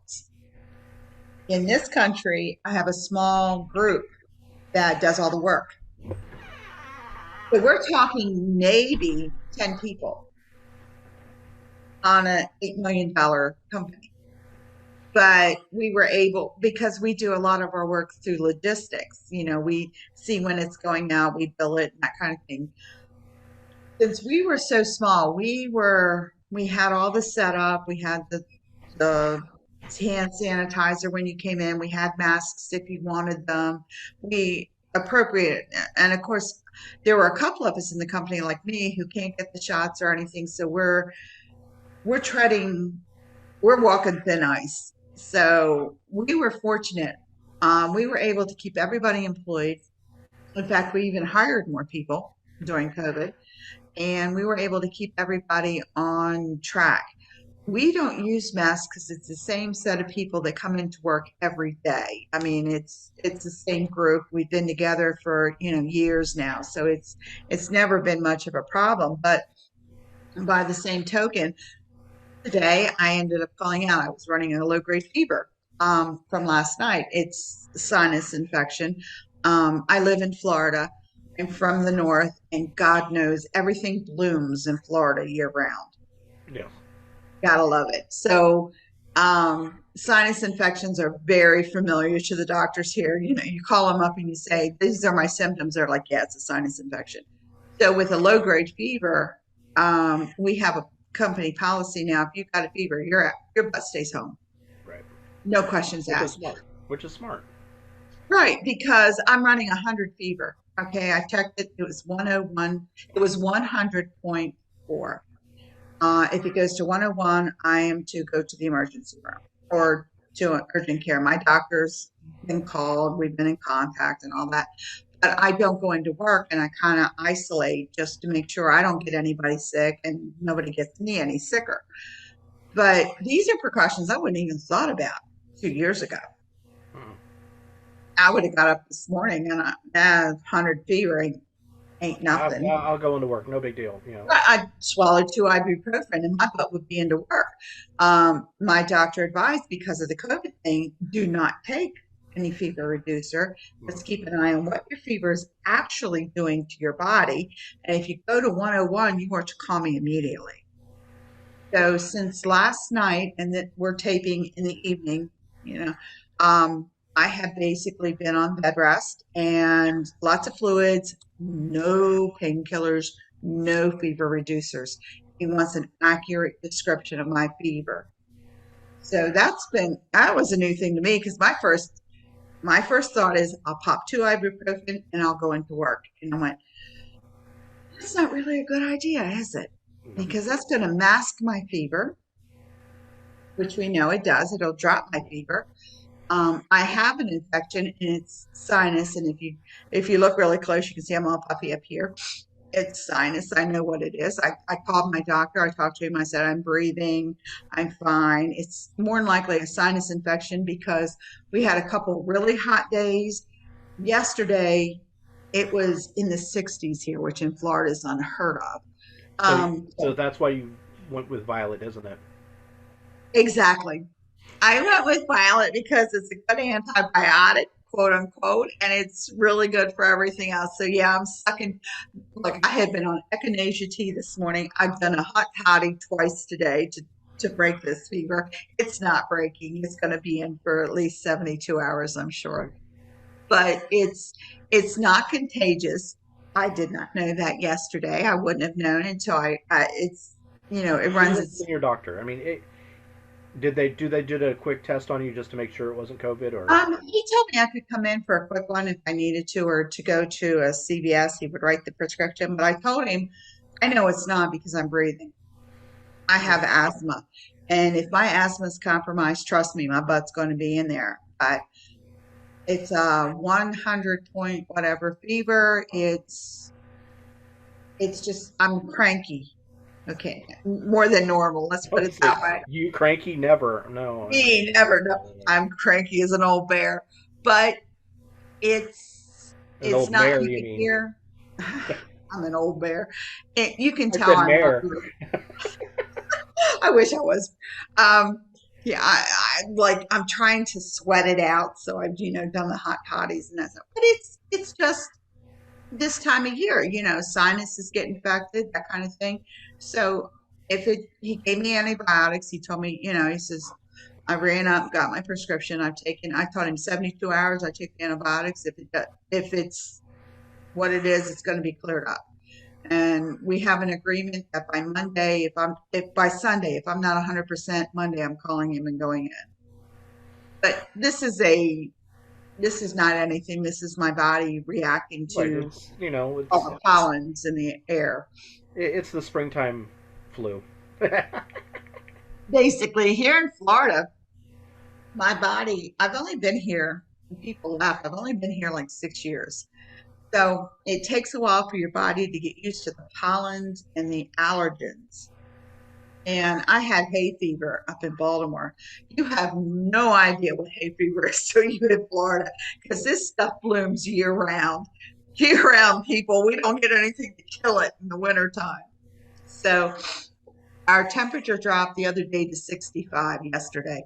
In this country, I have a small group that does all the work. So we're talking maybe 10 people on a $8 million company. But we were able, because we do a lot of our work through logistics, we see when it's going out, we bill it, and that kind of thing. Since we were so small, we had all the setup, we had the hand sanitizer when you came in, we had masks if you wanted them. We appropriate, and of course, there were a couple of us in the company like me who can't get the shots or anything, so we're treading, we're walking thin ice. So we were fortunate. We were able to keep everybody employed. In fact, we even hired more people during COVID, and we were able to keep everybody on track. We don't use masks because it's the same set of people that come into work every day. I mean, it's the same group. We've been together for years now, so it's never been much of a problem. But by the same token, today I ended up calling out. I was running a low grade fever from last night. It's sinus infection. I live in Florida. I'm from the north, and God knows everything blooms in Florida year round. yes, Gotta love it. So, sinus infections are very familiar to the doctors here. You call them up and you say, "These are my symptoms." They're like, "Yeah, it's a sinus infection." So, with a low grade fever, we have a company policy now. If you've got a fever, your butt stays home. right. No questions Which is asked. smart. Which is smart. Right, because I'm running 100 fever. Okay, I checked it. It was 101. It was 100.4. If it goes to 101, I am to go to the emergency room or to urgent care. My doctor's been called, we've been in contact and all that. But I don't go into work and I kind of isolate just to make sure I don't get anybody sick and nobody gets me any sicker. But these are precautions I wouldn't even thought about 2 years ago. Mm. I would have got up this morning and 100 fever ain't nothing. I'll go into work. No big deal. I swallowed 2 ibuprofen and my butt would be into work. My doctor advised because of the COVID thing, do not take any fever reducer. Let's Mm. keep an eye on what your fever is actually doing to your body. And if you go to 101, you are to call me immediately. So since last night, and that we're taping in the evening, you know, I have basically been on bed rest and lots of fluids, no painkillers, no fever reducers. He wants an accurate description of my fever. So that was a new thing to me because my first thought is I'll pop 2 ibuprofen and I'll go into work. And I went, that's not really a good idea, is it? No. Because that's going to mask my fever, which we know it does. It'll drop my fever. I have an infection and it's sinus, and if you look really close, you can see I'm all puffy up here. It's sinus. I know what it is. I called my doctor. I talked to him. I said, I'm breathing. I'm fine. It's more than likely a sinus infection because we had a couple really hot days. Yesterday, it was in the 60s here, which in Florida is unheard of. So, so So that's why you went with Violet, isn't it? exactly. I went with violet because it's a good antibiotic, quote unquote, and it's really good for everything else. So yeah, I'm sucking. Look, I had been on echinacea tea this morning. I've done a hot toddy twice today to break this fever. It's not breaking. It's going to be in for at least 72 hours, I'm sure. But it's not contagious. I did not know that yesterday. I wouldn't have known until it's it You runs heard its from your doctor. I mean, did they did a quick test on you just to make sure it wasn't COVID or? He told me I could come in for a quick one if I needed to, or to go to a CVS. He would write the prescription, but I told him I know it's not because I'm breathing. I have asthma, and if my asthma is compromised, trust me, my butt's going to be in there. But it's a 100 point whatever fever. It's just I'm cranky. Okay, more than normal. Let's put it Let's that see. way. You cranky? Never. No. Me never know. I'm cranky as an old bear, but it's An it's old not mare, you you can mean? hear. I'm an old bear. You can I tell said I'm not mare. really. I wish I was. Um, yeah, I like I'm trying to sweat it out, so I've done the hot toddies and that stuff. But it's just this time of year, sinuses get infected, that kind of thing. So if he gave me antibiotics, he told me, he says I ran up, got my prescription. I told him 72 hours. I take the antibiotics. If it's what it is, it's going to be cleared up. And we have an agreement that by Monday, if by Sunday, if I'm not 100% Monday, I'm calling him and going in. But this is not anything. This is my body reacting Right. to all It's the pollens in the air. it's the springtime flu. Basically, here in Florida, my body, I've only been here, and people laugh, I've only been here like 6 years. So it takes a while for your body to get used to the pollens and the allergens. And I had hay fever up in Baltimore. You have no idea what hay fever is till you hit Florida because this stuff blooms year round. Year round, people. We don't get anything to kill it in the wintertime. So our temperature dropped the other day to 65 yesterday.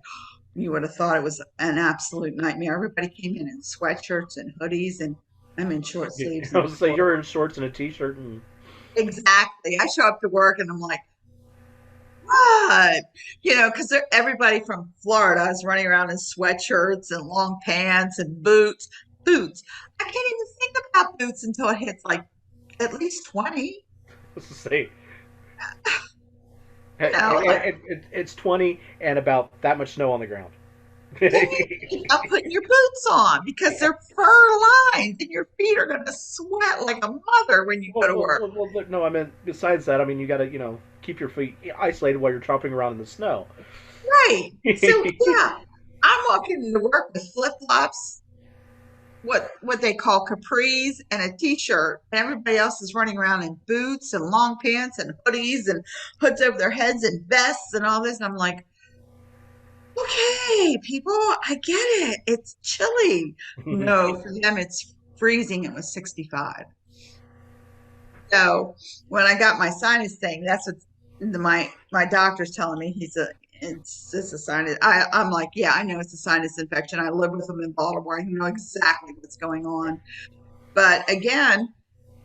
You would have thought it was an absolute nightmare. Everybody came in sweatshirts and hoodies, and I'm in short sleeves I and was say shorts. you're in shorts and a t-shirt and Exactly. I show up to work and I'm like, what? Because everybody from Florida is running around in sweatshirts and long pants and boots. Boots. I can't even think about boots until it hits like at least 20. let's say Like, it's 20 and about that much snow on the ground. you need to think about putting your boots on because they're fur lined and your feet are going to sweat like a mother when you go to work. No, I mean besides that, I mean you got to keep your feet isolated while you're tromping around in the snow. Right. So, yeah, I'm walking into work with flip flops, what they call capris and a t-shirt, and everybody else is running around in boots and long pants and hoodies and hoods over their heads and vests and all this, and I'm like, okay, people, I get it, it's chilly. No, for them it's freezing. It was 65. So when I got my sinus thing, that's what my doctor's telling me. It's a sinus. I'm like, yeah, I know it's a sinus infection. I live with them in Baltimore. I know exactly what's going on. But again,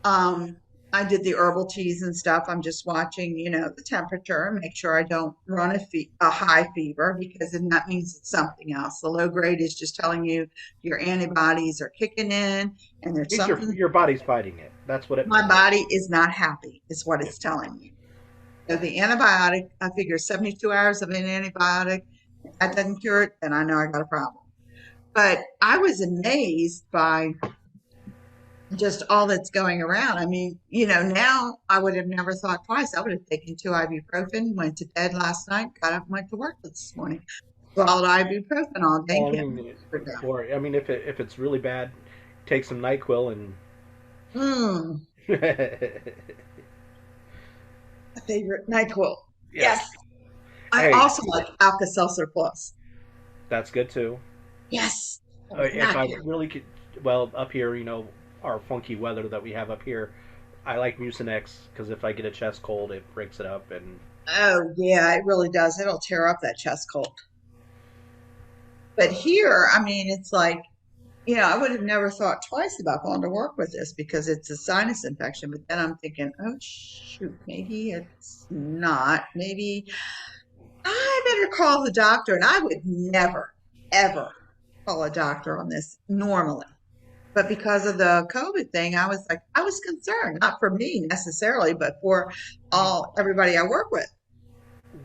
um, I did the herbal teas and stuff. I'm just watching, the temperature and make sure I don't run a high fever because then that means it's something else. The low grade is just telling you your antibodies are kicking in and there's At least something. your body's fighting it. That's what it My means. body is not happy, is what Yeah. it's telling me. So the antibiotic, I figure 72 hours of an antibiotic, if that doesn't cure it, then I know I got a problem. But I was amazed by just all that's going around. I mean, now I would have never thought twice. I would have taken two ibuprofen, went to bed last night, got up and went to work this morning. Swallowed ibuprofen all day Well, and I kept my mean, fever down. or I mean, if it's really bad, take some Nyquil and Mm. A favorite NyQuil. Yes. Yes. I Hey, also like Alka-Seltzer Plus. that's good too. Yes. That was If not I good. really could, well, up here, our funky weather that we have up here, I like Mucinex because if I get a chest cold, it breaks it up. And Oh, yeah, it really does. It'll tear up that chest cold. But here, I mean, it's like, I would have never thought twice about going to work with this because it's a sinus infection. But then I'm thinking, oh, shoot, maybe it's not. Maybe I better call the doctor. And I would never, ever call a doctor on this normally. But because of the COVID thing, I was concerned, not for me necessarily, but for everybody I work with.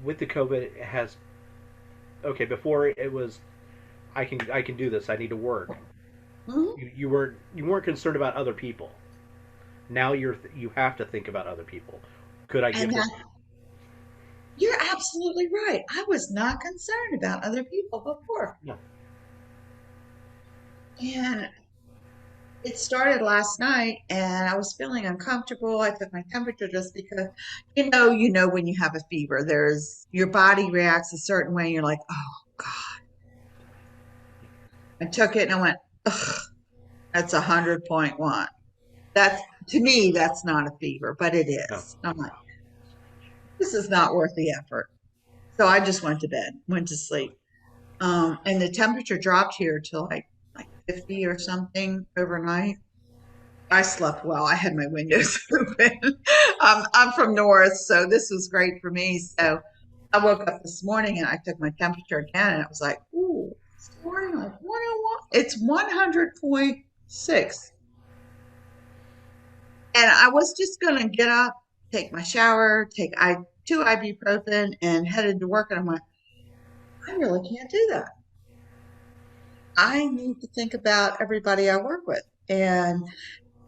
with the COVID, it has okay. Before it was, I can do this. I need to work. Mhm. You weren't concerned about other people. Now you have to think about other people. Could I And give this? you're absolutely right. I was not concerned about other people before. No. And it started last night and I was feeling uncomfortable. I took my temperature just because, when you have a fever, your body reacts a certain way. And you're like, oh God. I took it and I went, ugh, that's 100.1. That's to me, that's not a fever, but it No. is. I'm like, this is not worth the effort. So I just went to bed, went to sleep. And the temperature dropped here to like 50 or something overnight. I slept well. I had my windows open. I'm from North, so this was great for me. So I woke up this morning and I took my temperature again, and it was like, ooh, it's morning like 101. It's 100.6. And I was just gonna get up, take my shower, take two ibuprofen, and headed to work. And I'm like, I really can't do that. I need to think about everybody I work with. And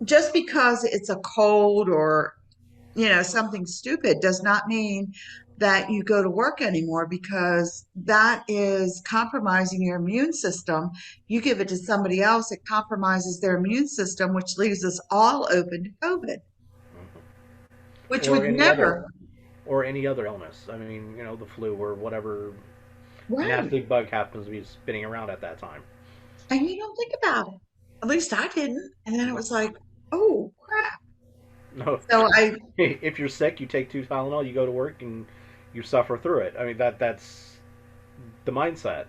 just because it's a cold or something stupid does not mean that you go to work anymore because that is compromising your immune system. You give it to somebody else, it compromises their immune system, which leaves us all open to COVID, which Or would any other never, or any other illness. I mean, the flu or whatever right. nasty bug happens to be spinning around at that time. And you don't think about it. At least I didn't. And then it No. was like, oh crap. No. So If you're sick, you take two Tylenol, you go to work, and you suffer through it. I mean, that's the mindset.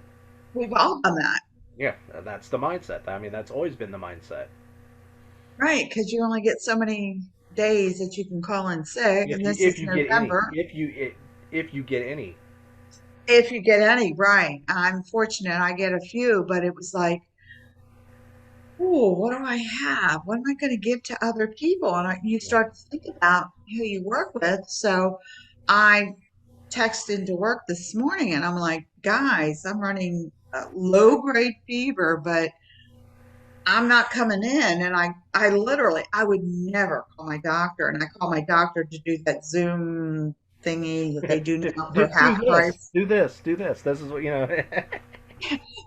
we've all done that, Yeah, that's the mindset. I mean, that's always been the mindset. right? Because you only get so many days that you can call in sick, If and you this if is you get any, November. if you get any, If you get any, right. I'm fortunate I get a few, but it was like, oh, what do I have? What am I going to give to other people? And you yeah. start to think about who you work with. So I texted to work this morning and I'm like, guys, I'm running a low grade fever, but I'm not coming in. And I literally, I would never call my doctor. And I call my doctor to do that Zoom thingy that they do now for Do half this, price. do this, do this. This is what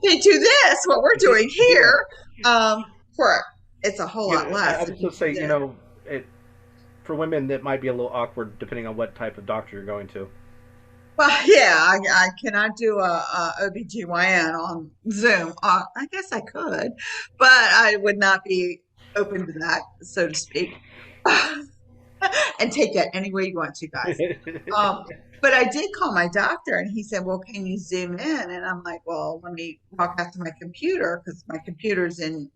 They do this, what we're doing yeah. here, um, for it's a whole Yeah, lot I less if was you just say, do this. it for women that might be a little awkward depending on what type of doctor you're going to. Well, yeah, I cannot do a OBGYN on Zoom. I guess I could, but I would not be open to that, so to speak. And take that any way you want to, guys. Um, but I did call my doctor and he said, well, can you zoom in? And I'm like, well, let me walk out to my computer because my computer's in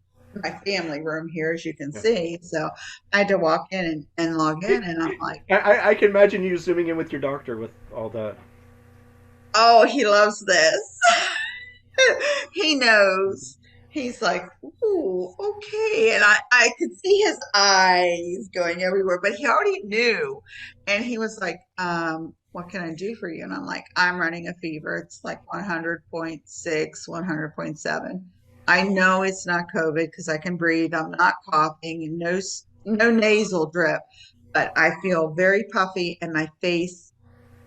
my family room here, as you can Yeah. see. So I had to walk in and log in and I'm like, I can imagine you zooming in with your doctor with all the. oh, he loves this. He knows. He's like, ooh, okay. And I could see his eyes going everywhere, but he already knew. And he was like, what can I do for you? And I'm like, I'm running a fever. It's like 100.6, 100.7. I know it's not COVID because I can breathe. I'm not coughing and no nasal drip, but I feel very puffy and my face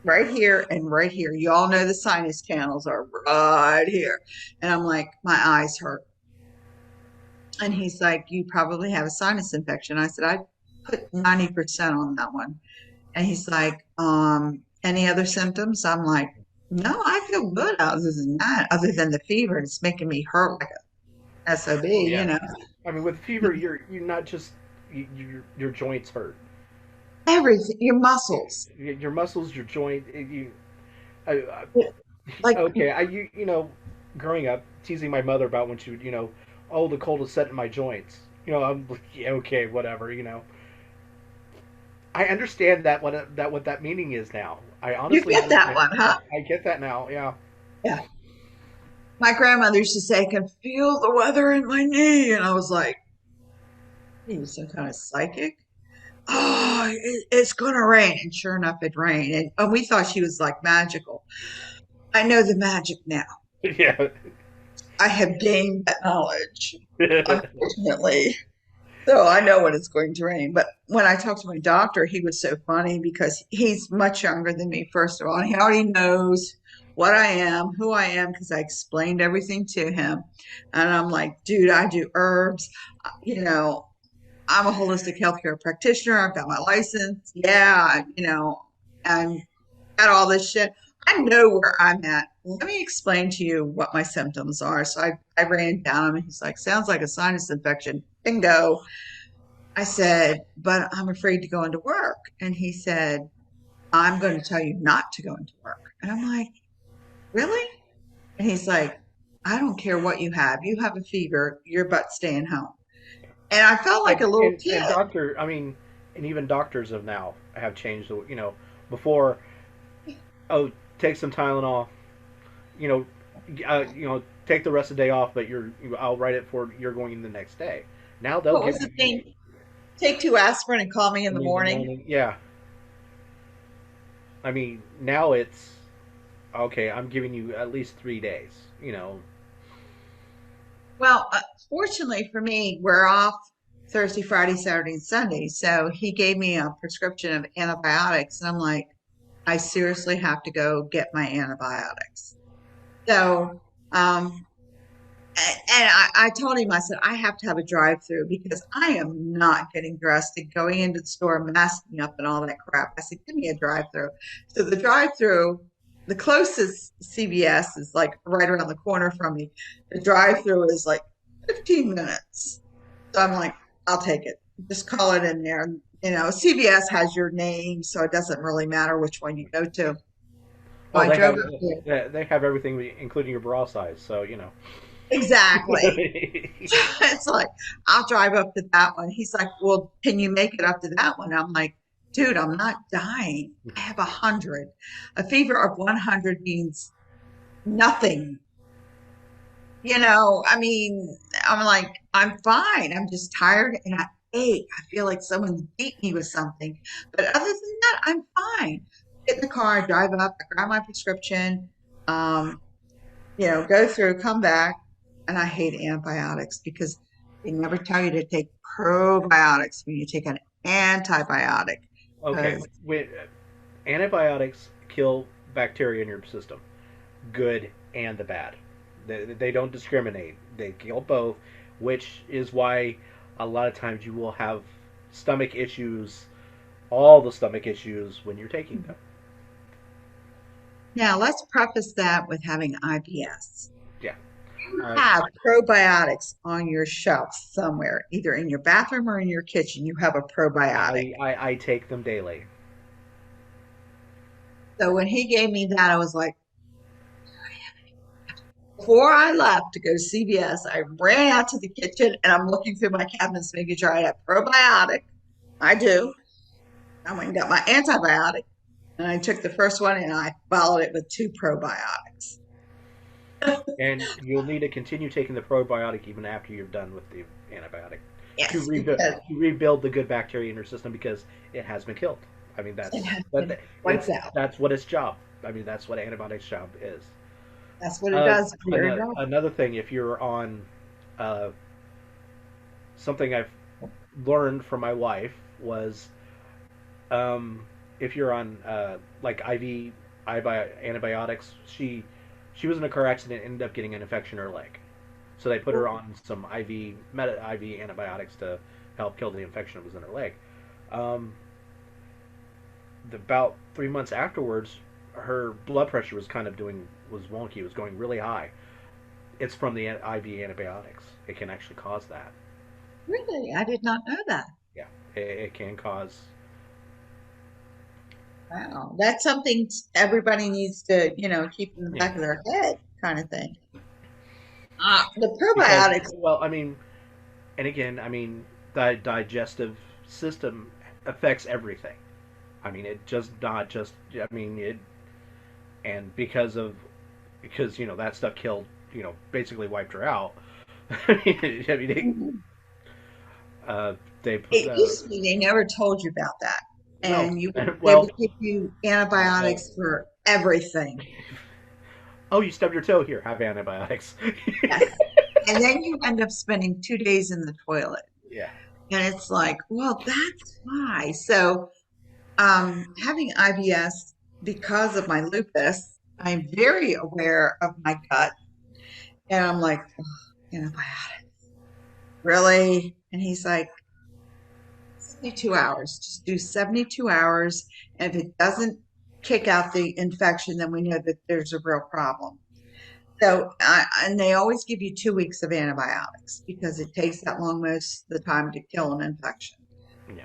right here and right here. You all know the sinus channels are right here. And I'm like, my eyes hurt. And he's like, you probably have a sinus infection. I said, I put 90% on that one. And he's like, any other symptoms? I'm like, no, I feel good other than that, other than the fever. It's making me hurt like a Oh SOB, yeah. I mean, with fever, you're not just your joints hurt. everything, your muscles. Your muscles, your joint. I, Like, okay, growing up, teasing my mother about when she would, oh, the cold is set in my joints. I'm like, yeah, okay, whatever. I understand what that meaning is now. I you honestly get that understand. one, huh? I get that now. Yeah. Yeah. My grandmother used to say, I can feel the weather in my knee. And I was like, he was some kind of psychic. Oh, it's going to rain. And sure enough, it rained. And we thought she was like magical. I know the magic now. Yeah. I have gained that knowledge, unfortunately. So I know when it's going to rain. But when I talked to my doctor, he was so funny because he's much younger than me, first of all. And he already knows what I am, who I am, because I explained everything to him. And I'm like, dude, I do herbs. You know, I'm a holistic healthcare practitioner. I've got my license. Yeah, I'm got all this shit. I know where I'm at. Let me explain to you what my symptoms are. So I ran down him and he's like, sounds like a sinus infection. Bingo. I said, but I'm afraid to go into work. And he said, I'm going to tell you not to go into work. And I'm like, really? And he's like, I don't care what you have. You have a fever, your butt's staying home. And I felt like and a little and kid. doctor, I mean, and even doctors have now have changed. Before, oh, take some Tylenol. You know, take the rest of the day off, but I'll write it for you're going in the next day. Now they'll What give was the you thing? Take two aspirin and call me in the in the morning. morning. Yeah, I mean, now it's okay. I'm giving you at least 3 days. Well, fortunately for me, we're off Thursday, Friday, Saturday, and Sunday. So he gave me a prescription of antibiotics. And I'm like, I seriously have to go get my antibiotics. So, and I told him, I said, I have to have a drive through because I am not getting dressed and going into the store, masking up and all that crap. I said, give me a drive through. So the drive through, the closest CVS is like right around the corner from me. The drive through is like 15 minutes. So I'm like, I'll take it. Just call it in there. CVS has your name, so it doesn't really matter which one you go to. So Oh, I drove up there. they have everything, including your bra size. So Exactly. It's like, I'll drive up to that one. He's like, well, can you make it up to that one? I'm like, dude, I'm not dying. I have 100. A fever of 100 means nothing. I mean, I'm like, I'm fine. I'm just tired and I ache. I feel like someone's beat me with something. But other than that, I'm fine. Get in the car, drive up, I grab my prescription, um, go through, come back. And I hate antibiotics because they never tell you to take probiotics when you take an antibiotic. okay, Because antibiotics kill bacteria in your system, good and the bad. They don't discriminate. They kill both, which is why a lot of times you will have stomach issues, all the stomach issues when you're taking them. now let's preface that with having IBS. Yeah. You Uh, have probiotics on your shelf somewhere, either in your bathroom or in your kitchen. You have a probiotic. I take them daily. So when he gave me that, I was like, before I left to go to CVS, I ran out to the kitchen and I'm looking through my cabinets making sure I have probiotic. I do. I went and got my antibiotic and I took the first one and I followed it with two probiotics. And you'll need to continue taking the probiotic even after you're done with the antibiotic to Yes, rebuild because to rebuild the good bacteria in your system because it has been killed. I mean it has been that wiped out. that's what its job. I mean that's what antibiotics job is. That's what it does. Very Another, well. another thing, if you're on uh, something I've learned from my wife was if you're on like antibiotics, she was in a car accident, and ended up getting an infection in her leg, so they put her on some IV antibiotics to help kill the infection that was in her leg. Um, about 3 months afterwards, her blood pressure was kind of doing was wonky. It was going really high. It's from the IV antibiotics. It can actually cause that. Really? I did not know that. Yeah, it can cause. Wow. That's something everybody needs to, keep in the Yeah, back of their head kind of thing. The because probiotics, well, I mean, and again, I mean, the digestive system affects everything. I mean, it just not just. I mean, it and because that stuff killed basically wiped her out. I mean, mhm. they It used to be they never told you about that. no And they well would give you well antibiotics for everything. oh, you stubbed your toe, here, have antibiotics. Yes. And then you end up spending 2 days in the toilet. Yeah. And it's like, well, that's why. So, having IBS because of my lupus, I'm very aware of my gut. And I'm like, oh, antibiotics, really? And he's like, 72 hours. Just do 72 hours. And if it doesn't kick out the infection, then we know that there's a real problem. So, and they always give you 2 weeks of antibiotics because it takes that long most of the time to kill an infection. Yeah.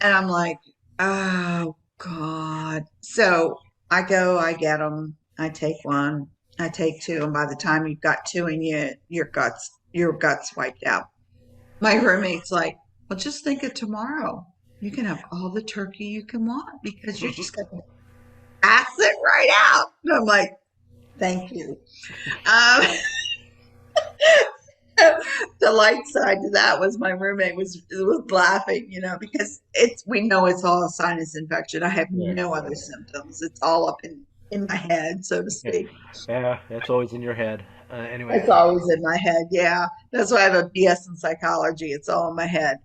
And I'm like, oh God. So I go, I get them, I take one, I take two, and by the time you've got two in you, your guts wiped out. My roommate's like, well, just think of tomorrow. You can have all the turkey you can want because you're just gonna pass it right out. And I'm like, thank you. Um, the light side to that was my roommate was laughing, because we know it's all a sinus infection. I have Yeah. no other symptoms. It's all up in my head, so to Yeah. speak. Yeah, it's always in your head. Anyway, It's always in my head. Yeah, that's why I have a BS in psychology. It's all in my head.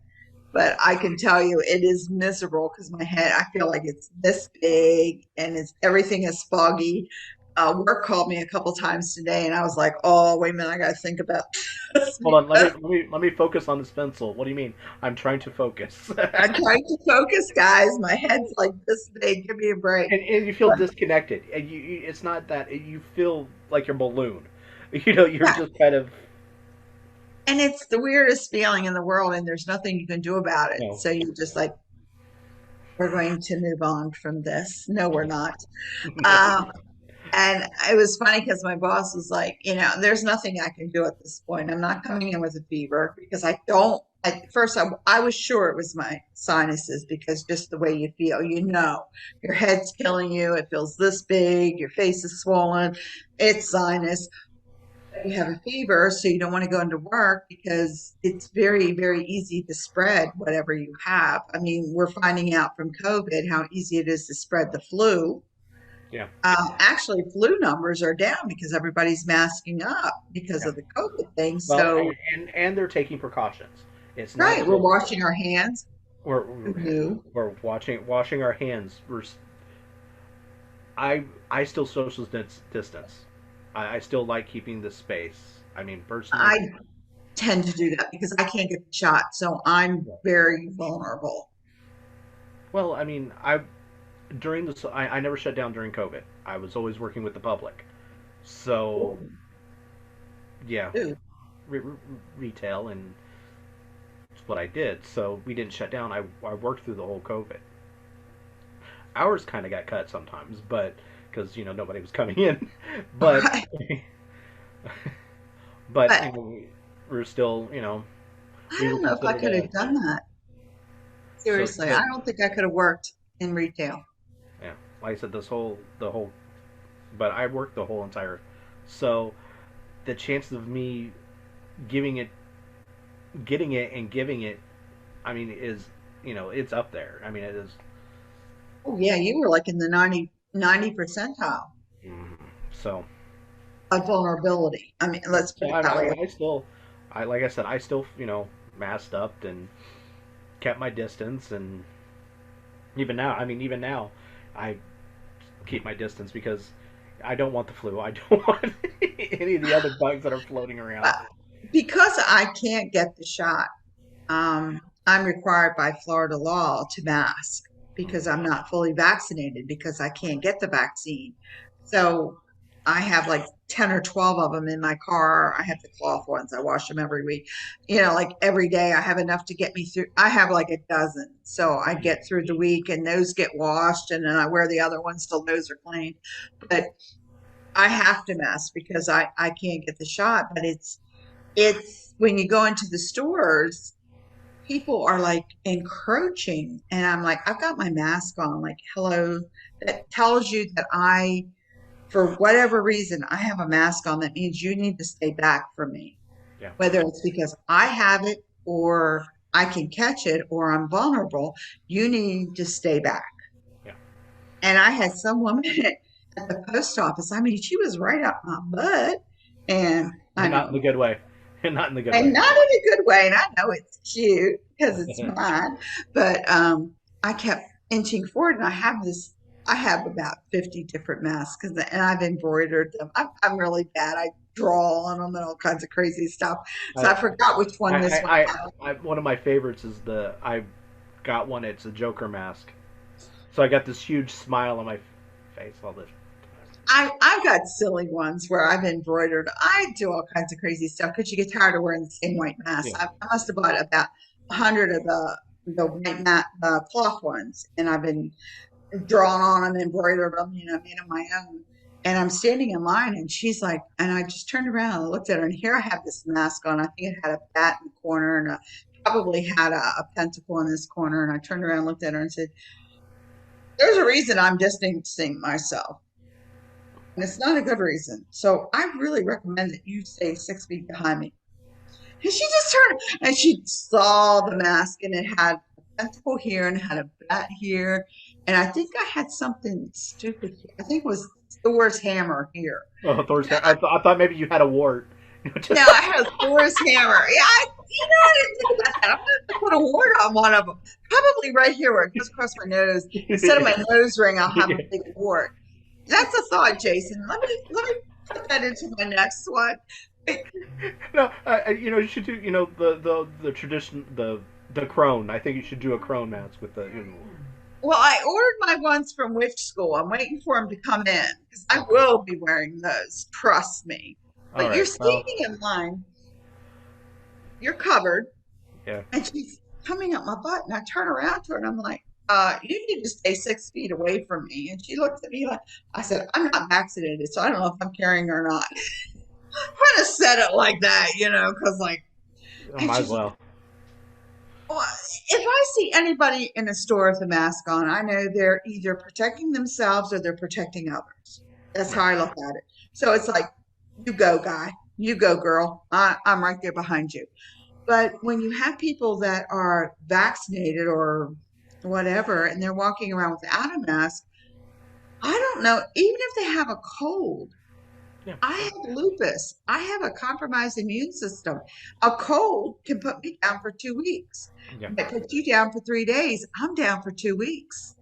But I can tell you it is miserable because my head, I feel like it's this big and everything is foggy. Work called me a couple times today and I was like, oh, wait a minute, I got to think about this hold on. Let me because focus on this pencil. What do you mean? I'm trying to focus. I'm trying to focus, guys. My head's like this big. Give me a break. And you feel But disconnected. And it's not that you feel like you're balloon. You're yeah, just kind of and it's the weirdest feeling in the world and there's nothing you can do about it. no. So you're just like, we're going to move on from this. No, we're not. Um, And it was funny because my boss was like, there's nothing I can do at this point. I'm not coming in with a fever because I don't. At first, I was sure it was my sinuses because just the way you feel, your head's killing you. It feels this big. Your face is swollen. It's sinus. You have a fever, so you don't want to go into work because it's very, very easy to spread whatever you have. I mean, we're finding out from COVID how easy it is to spread the flu. Yeah. Actually, flu numbers are down because everybody's masking up because Yeah. of the COVID thing. Well, So, and they're taking precautions. It's not right, we're just washing our hands. we're Who knew? we're washing our hands. I still social distance. I still like keeping the space. I mean, personally, I tend to do that because I can't get the shot, so I'm yeah. very vulnerable. Well, I mean, I never shut down during COVID. I was always working with the public, so Ooh, yeah, ooh. retail and it's what I did. So we didn't shut down. I worked through the whole COVID. Hours kind of got cut sometimes, but because nobody was coming in, but Right. but But we're still I we were don't know if I considered could a have done that. so Seriously, I the don't think I could have worked in retail. yeah, like I said, the whole, but I worked the whole entire, so the chances of me giving it, getting it, and giving it, I mean, is it's up there. I mean, it is. Oh, yeah, you were like in the 90 percentile Mhm. So of vulnerability. I mean, yeah, let's put so it that way. I still, I like I said, I still masked up and kept my distance, and even now, I keep my distance because I don't want the flu. I don't want any of the other bugs that are floating Uh, around. because I can't get the shot, I'm required by Florida law to mask because I'm Mhm. not fully vaccinated because I can't get the vaccine. So I have like 10 or 12 of them in my car. I have the cloth ones. I wash them every week. Like every day I have enough to get me through. I have like a dozen. So I get through the week and those get washed and then I wear the other ones till those are clean. But I have to mask because I can't get the shot. But it's when you go into the stores, people are like encroaching and I'm like, I've got my mask on, like, hello. That tells you that for whatever reason, I have a mask on. That means you need to stay back from me, Yeah, whether it's because I have it or I can catch it or I'm vulnerable. You need to stay back. yeah, And I had some woman at the post office, I mean, she was right up my butt, and I and not in know, the good way, and not in the good and way. not in a good way. And I know it's cute because it's mine, but I kept inching forward, and I have about 50 different masks, and I've embroidered them. I'm really bad. I draw on them and all kinds of crazy stuff. So I, I forgot which one this one was. one of my favorites is I got one. It's a Joker mask, so I got this huge smile on my face all this. I've got silly ones where I've embroidered. I do all kinds of crazy stuff because you get tired of wearing the same white mask. Yeah, I must have bought about 100 of the white cloth ones, and I've been drawn on them, embroidered them, made them my own. And I'm standing in line, and she's like, and I just turned around and looked at her, and here I have this mask on. I think it had a bat in the corner, and probably had a pentacle in this corner. And I turned around, and looked at her, and said, "There's a reason I'm distancing myself." And it's not a good reason. So I really recommend that you stay 6 feet behind me. And she just turned and she saw the mask and it had a pentacle here and had a bat here. And I think I had something stupid here. I think it was Thor's hammer here. oh, Thor's. I thought maybe you had a wart. No, Just I had Thor's hammer. Yeah, I didn't think about that. I'm going to put a wart on one of them. Probably right here where it goes across my nose. Instead of my nose ring, I'll have a big wart. That's a thought, Jason. Let me put that into my next one. no, you should do the tradition the crone. I think you should do a crone mask with the. Well, I ordered my ones from Witch School. I'm waiting for them to come in because I Okay. will be wearing those. Trust me. All But you're right. Well, standing in line, you're covered, yeah. and she's coming up my butt. And I turn around to her and I'm like, you need to stay 6 feet away from me. And she looks at me like, I said, I'm not vaccinated, so I don't know if I'm carrying or not. I kind of said it like that, because like, and Might as she's like, well. well, if I see anybody in a store with a mask on, I know they're either protecting themselves or they're protecting others. That's how Right. I look at it. So it's like, you go, guy. You go, girl. I'm right there behind you. But when you have people that are vaccinated or whatever, and they're walking around without a mask, I don't know, even if they have a cold, Yeah. I have lupus. I have a compromised immune system. A cold can put me down for 2 weeks. Yeah. If it puts you down for 3 days, I'm down for 2 weeks.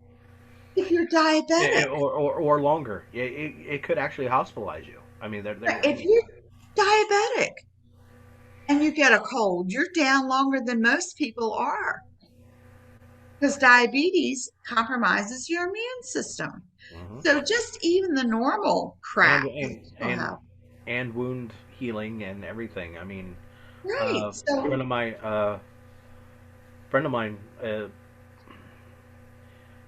If you're diabetic, Or longer. It could actually hospitalize you. I mean, they're. I if mean, you're diabetic and you get a cold, you're down longer than most people are because diabetes compromises your immune system. mhm. So just even the normal and crap that and people and have. and wound healing and everything. I mean, Right. So, friend of my friend of mine,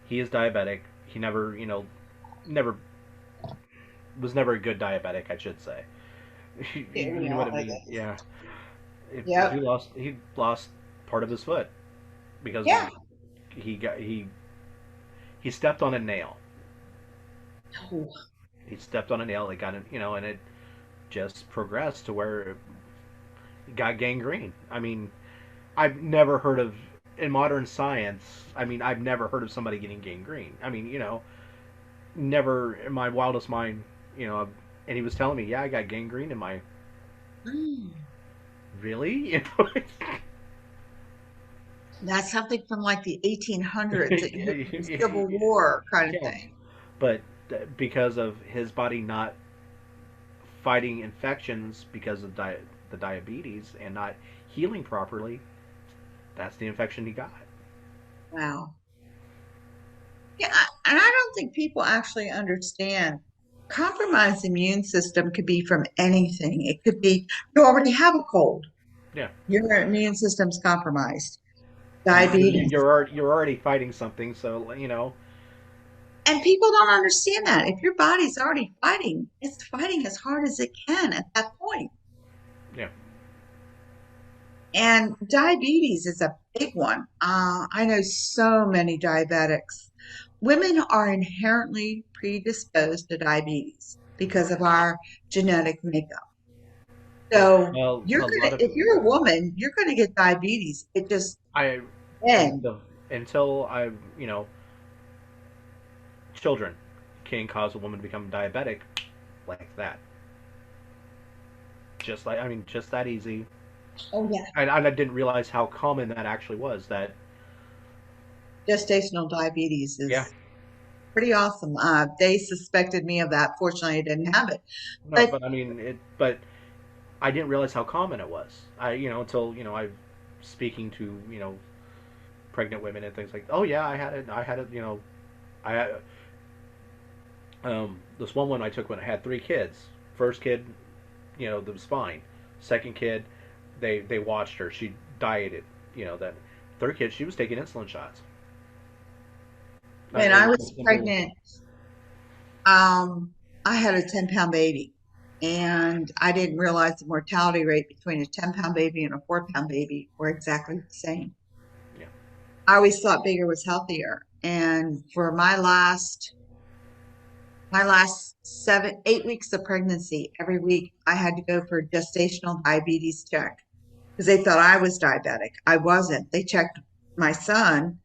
he is diabetic. He never, never was never a good diabetic, I should say. You know yeah, what I I mean? guess. Yeah. Yep. He lost part of his foot because Yeah. he got he stepped on a nail. Oh, He stepped on a nail. It got and it just progressed to where it got gangrene. I mean, I've never heard of in modern science. I mean, I've never heard of somebody getting gangrene. I mean, never in my wildest mind, and he was telling me, yeah, I got gangrene in my mm. really, That's something from like the 1800s, the Civil yeah, War kind of yeah. thing. But because of his body not fighting infections because of the diabetes and not healing properly, that's the infection he got. Wow. Yeah, and I don't think people actually understand. Compromised immune system could be from anything. It could be you already have a cold. Yeah, Your immune system's compromised. you, Diabetes. you're already fighting something, so And people don't understand that. If your body's already fighting, it's fighting as hard as it can at that point. yeah. And diabetes is a big one. I know so many diabetics. Women are inherently predisposed to diabetes because of our genetic makeup. Yeah. So Well, you're a lot gonna, of if you're a woman, you're gonna get diabetes. It just I then, until I children can cause a woman to become diabetic like that. Just like just that easy. oh yeah, I didn't realize how common that actually was. That gestational diabetes yeah, is pretty awesome. They suspected me of that. Fortunately, I didn't have it. no, But but I mean it. But I didn't realize how common it was. Until I speaking to pregnant women and things like, oh yeah, I had it. I had, this one I took when I had three kids. First kid, that was fine. Second kid, they watched her. She dieted. That third kid, she was taking insulin shots. when It I was was a simple. pregnant, I had a 10-pound baby, and I didn't realize the mortality rate between a 10-pound baby and a 4-pound baby were exactly the same. Yeah. I always thought bigger was healthier. And for my last 8 weeks of pregnancy, every week I had to go for a gestational diabetes check because they thought I was diabetic. I wasn't. They checked my son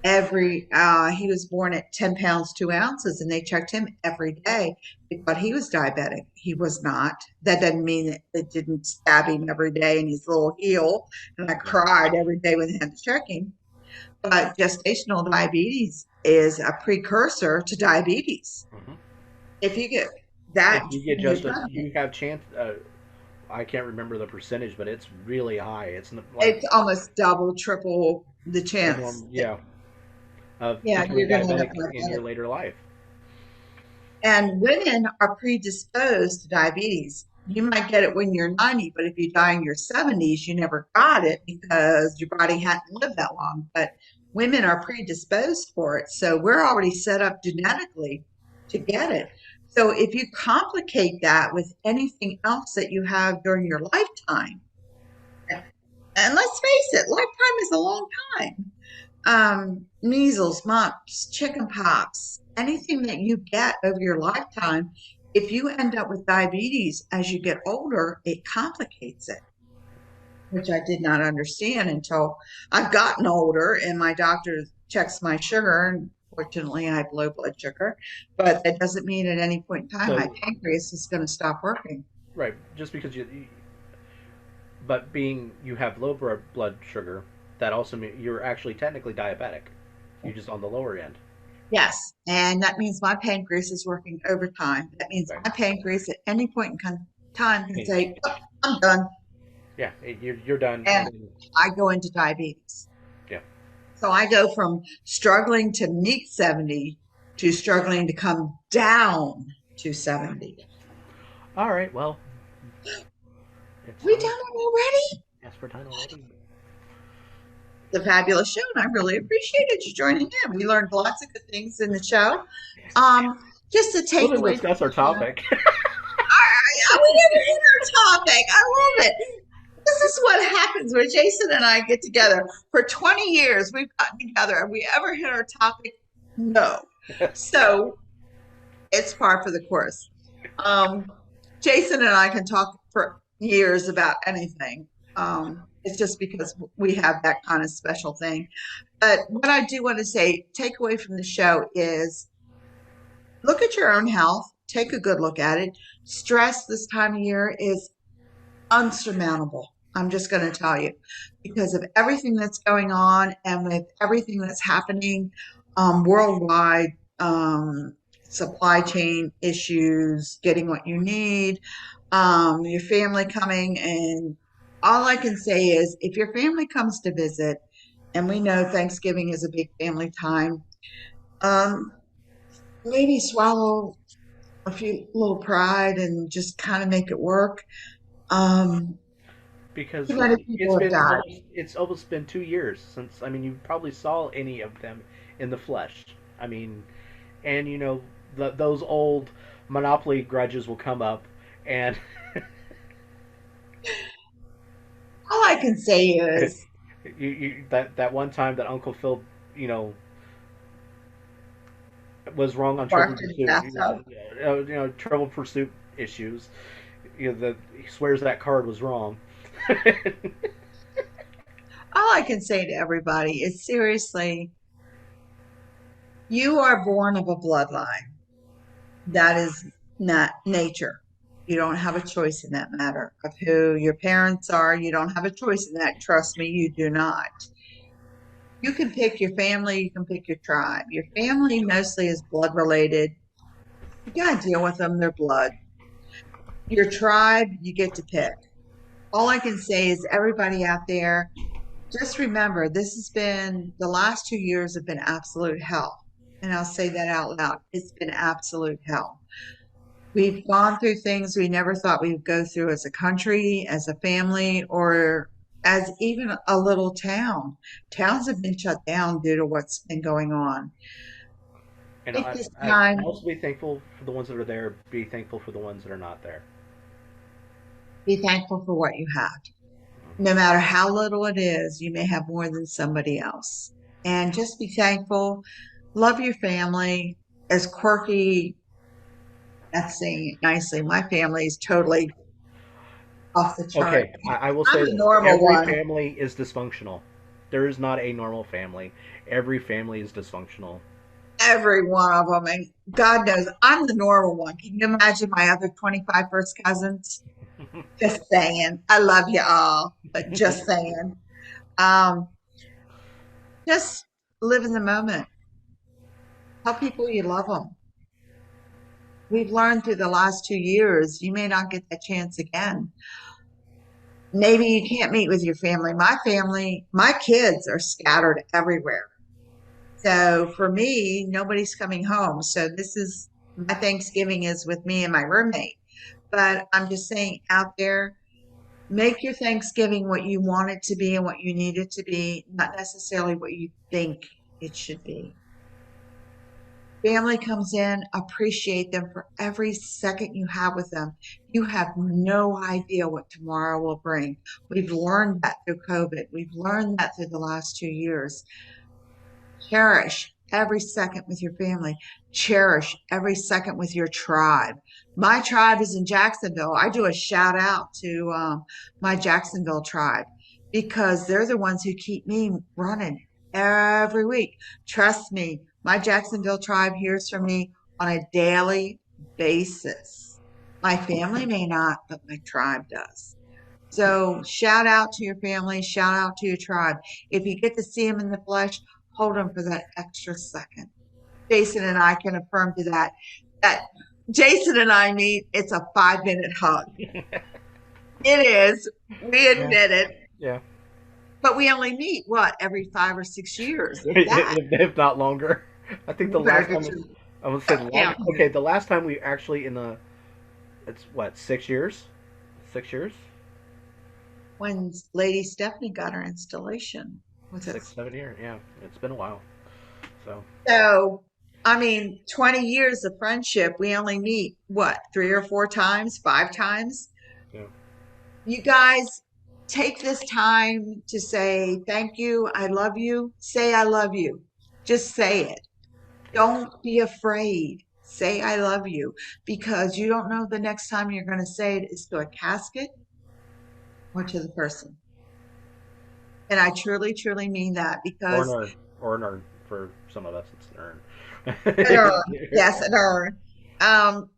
he was born at 10 pounds 2 ounces, and they checked him every day. They thought he was diabetic. He was not. That doesn't mean that they didn't stab him every day in his little heel, and I Yeah. cried every day when they had to check him. But gestational diabetes is a precursor to diabetes. Hmm. If you get that If you get when you're just pregnant, you have chance. I can't remember the percentage, but it's really high. It's like it's almost double, triple the the chance norm. that, Yeah, of yeah, becoming you're going to end up diabetic in diabetic. your later life. And women are predisposed to diabetes. You might get it when you're 90, but if you die in your 70s, you never got it because your body hadn't lived that long. But women are predisposed for it. So we're already set up genetically to get it. So if you complicate that with anything else that you have during your lifetime, and let's face it, lifetime is a long time. Measles, mumps, chicken pox, anything that you get over your lifetime, if you end up with diabetes as you get older, it complicates it, which I did not understand until I've gotten older and my doctor checks my sugar. And fortunately, I have low blood sugar, but that doesn't mean at any point in time my So pancreas is going to stop working. right, just because but being you have low blood sugar, that also means you're actually technically diabetic. You're just on the lower end. Yes, and that means my pancreas is working overtime. That means Right. my pancreas at any point in time can And- say, "Oh, I'm done," yeah, you're done, and and then I go into diabetes. yeah. So I go from struggling to meet 70 to struggling to come down to 70. All right, well, it's We done it already? yes, we're done already. The fabulous show, and I really appreciated you joining in. We learned lots of good things in the show. Yes. Just a We'll just takeaway from discuss our the show. topic. We never hit our topic. I love it. This is what happens when Jason and I get together. For 20 years, we've gotten together. Have we ever hit our topic? No. So it's par for the course. Um, Jason and I can talk for years about anything. It's just because we have that kind of special thing. But what I do want to say, take away from the show is look at your own health, take a good look at it. Stress this time of year is unsurmountable. I'm just going to tell you because of everything that's going on and with everything that's happening worldwide, supply chain issues, getting what you need, your family coming and All I can say is if your family comes to visit, and we know Thanksgiving is a big family time, um, maybe swallow a few little pride and just kind of make it work. Um, Too Because many it's people have been died. almost been 2 years since, I mean, you probably saw any of them in the flesh. I mean, and those old Monopoly grudges will come up, and All I can say is that one time that Uncle Phil, you know, was wrong on Trivial barked in the Pursuit, bathtub. Trivial Pursuit issues. He swears that card was wrong. All I can say to everybody is seriously, you are born of a bloodline. That is not nature. You don't have a choice in that matter of who your parents are. You don't have a choice in that. Trust me, you do not. You can pick your family, you can pick your tribe. Your family mostly is blood related. You got to deal with them, they're blood. Your tribe, you get to pick. All I can say is everybody out there, just remember this has been the last 2 years have been absolute hell. And I'll say that out loud. It's been absolute hell. We've gone through things we never thought we would go through as a country, as a family, or as even a little town. Towns have been shut down due to what's been going on. And Take this I time, also be thankful for the ones that are there. Be thankful for the ones that are not there. be thankful for what you have. No matter how little it is, you may have more than somebody else. And just be thankful. Love your family. As quirky, that's saying it nicely. My family is totally off the chart. Okay, I will I'm say the this: normal every one. family is dysfunctional. There is not a normal family. Every family is dysfunctional. Every one of them. And God knows I'm the normal one. Can you imagine my other 25 first cousins? Just saying. I love you all, but just saying. Um, just live in the moment. Tell people you love them. We've learned through the last 2 years, you may not get that chance again. Maybe you can't meet with your family, my kids are scattered everywhere. So for me, nobody's coming home. So this is my Thanksgiving is with me and my roommate. But I'm just saying out there, make your Thanksgiving what you want it to be and what you need it to be, not necessarily what you think it should be. Family comes in, appreciate them for every second you have with them. You have no idea what tomorrow will bring. We've learned that through COVID. We've learned that through the last 2 years. Cherish every second with your family. Cherish every second with your tribe. My tribe is in Jacksonville. I do a shout out to my Jacksonville tribe because they're the ones who keep me running every week. Trust me, my Jacksonville tribe hears from me on a daily basis. My family may not, but my tribe does. So shout out to your family, shout out to your tribe. If you get to see them in the flesh, hold them for that extra second. Jason and I can affirm to that. That Jason and I meet, it's a 5 minute hug. It is. We Yeah, admit it. yeah. But we only meet what every 5 or 6 years, if that. If not longer. I think the You better last get time your I would say butt the last. counting. Okay, the last time we actually in the it's what 6 years, 6 years, When Lady Stephanie got her installation with six us. 7 years. Yeah, it's been a while. So So, I mean, 20 years of friendship, we only meet what, 3 or 4 times, 5 times? yeah. You guys take this time to say thank you, I love you. Say I love you. Just say it. Don't be afraid. Say I love you because you don't know the next time you're going to say it is to a casket or to the person. And I truly, truly mean that Or an because urn, or an urn for some of us. It's an an urn, urn. yes, an urn.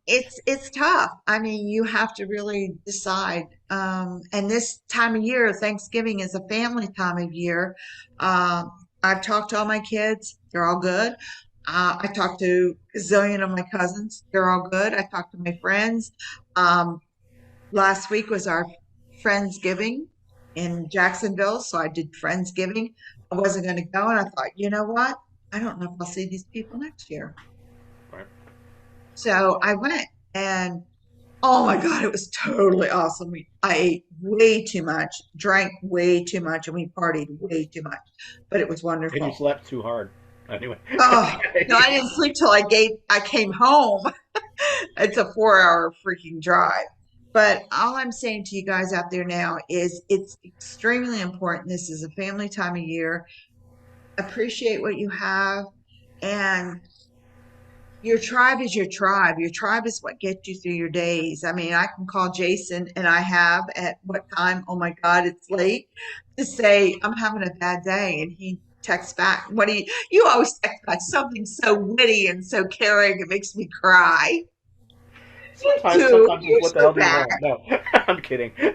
It's tough. I mean, you have to really decide. And this time of year, Thanksgiving is a family time of year. I've talked to all my kids; they're all good. I talked to a zillion of my cousins; they're all good. I talked to my friends. Um, Last week was our Friendsgiving. in Jacksonville, so I did Friendsgiving. I wasn't going to go, and I thought, you know what? I don't know if I'll see these people next year. Right. So I went, and oh my God, it was totally awesome. I ate way too much, drank way too much, and we partied way too much, but it was And you wonderful. slept too hard. Anyway. Oh, no, I didn't sleep till I came home. It's a 4 hour freaking drive. But all I'm saying to you guys out there now is it's extremely important. This is a family time of year. Appreciate what you have. And your tribe is your tribe. Your tribe is what gets you through your days. I mean, I can call Jason, and I have at what time? Oh my God, it's late to say I'm having a bad day. And he texts back. You always text back something so witty and so caring. It makes me cry. Sometimes, Dude, sometimes it's you're what the so hell do you bad. want? No, I'm kidding. You're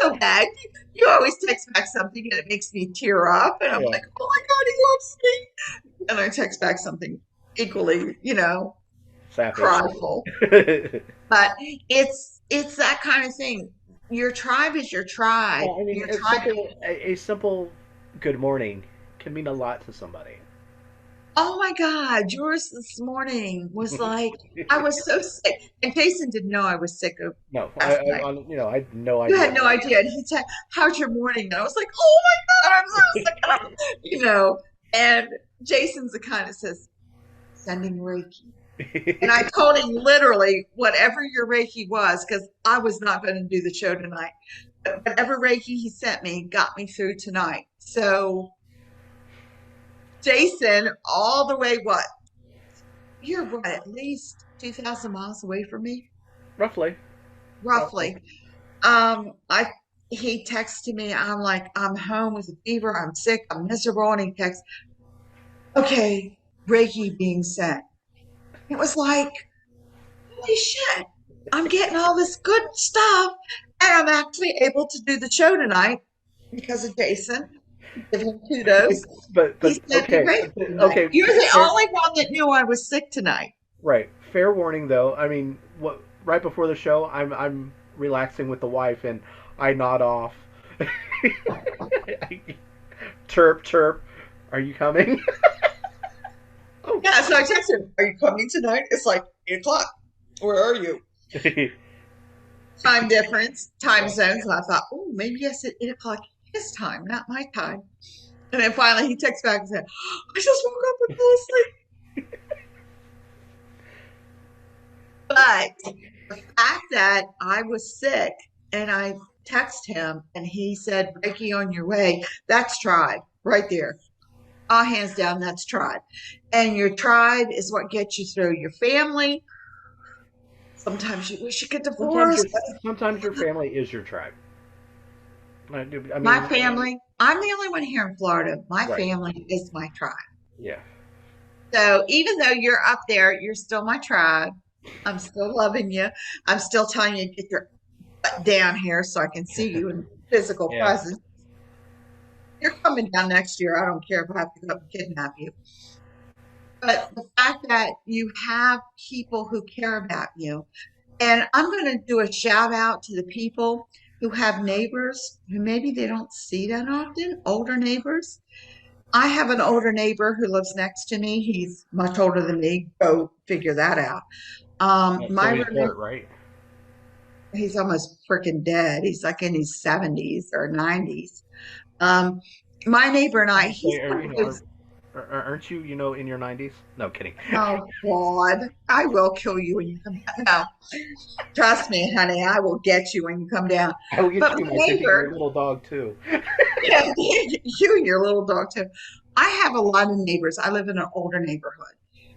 so bad. You always text back something and it makes me tear up. And I'm Yeah, like, oh my God, he loves me. And I text back something equally, sappy. cryful. But it's that kind of thing. Your tribe is your tribe. Well, I mean, Your tribe. a simple good morning can mean a lot to somebody. Oh my God, yours this morning was like I was so sick, and Jason didn't know I was sick of No, last night. I had no You idea. had no idea. And he said, "How's your morning?" And I was like, "Oh my God, I'm so sick." And Jason's the kind that says, "Sending Reiki." And I told him literally whatever your Reiki was, because I was not going to do the show tonight. But whatever Reiki he sent me got me through tonight. So, Jason, all the way, what? You're what, at least 2,000 miles away from me, Roughly, roughly. roughly. I He texted me. I'm like, I'm home with a fever. I'm sick. I'm miserable. And he texts, okay, Reiki being sent. It was like, holy shit, I'm getting all this good stuff. And I'm actually able to do the show tonight because of Jason. Give him kudos. But He sent me okay, Reiki tonight. okay. You're the Fair, only one that knew I was sick tonight. right. Fair warning, though. I mean, what? Right before the show, I'm relaxing with the wife, and I nod off. Chirp, chirp. Are you coming? Oh. Yeah, so I texted him, are you coming tonight? It's like 8 o'clock. Where are you? Time difference, time zones. And I thought, oh, maybe yes, at 8 o'clock his time, not my time. And then finally he texts back and said, I just woke up and fell asleep. But the fact that I was sick and I texted him and he said, Reiki on your way, that's tribe right there. All hands down, that's tribe. And your tribe is what gets you through your family. Sometimes you wish you could sometimes divorce. your sometimes your family is your tribe. I My mean, family, I'm the only one here in Florida. My right? family is my tribe. Yeah. So even though you're up there, you're still my tribe. I'm still loving you. I'm still telling you to get your butt down here so I can see you in physical Yeah. presence. You're coming down next year. I don't care if I have to go up and kidnap you. But the fact that you have people who care about you, and I'm going to do a shout out to the people who have neighbors who maybe they don't see that often, older neighbors. I have an older neighbor who lives next to me. He's much older than me. Go figure that out. So My he's roommate, hurt, right? he's almost freaking dead. He's like in his 70s or 90s. Um, my neighbor and I, he's Say, one of those. aren't you, in your 90s? No, kidding. Oh God, I will kill you when you come down. No, trust me, honey, I will get you when you come down. I will get But you my my 50-year neighbor, little dog too. yeah, you and your little dog too. I have a lot of neighbors. I live in an older neighborhood.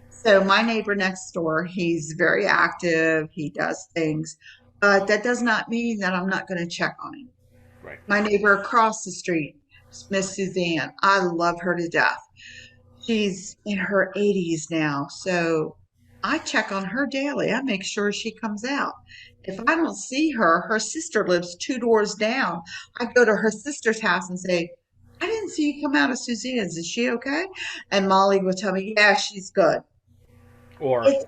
So my neighbor next door, he's very active. He does things, but that does not mean that I'm not going to check on him. Right. My neighbor across the street, Miss Suzanne, I love her to death. She's in her 80s now, so I check on her daily. I make sure she comes out. If I don't see her, her sister lives 2 doors down. I go to her sister's house and say, I didn't see you come out of Suzanne's. Is she okay? And Molly will tell me, yeah, she's good. Or It's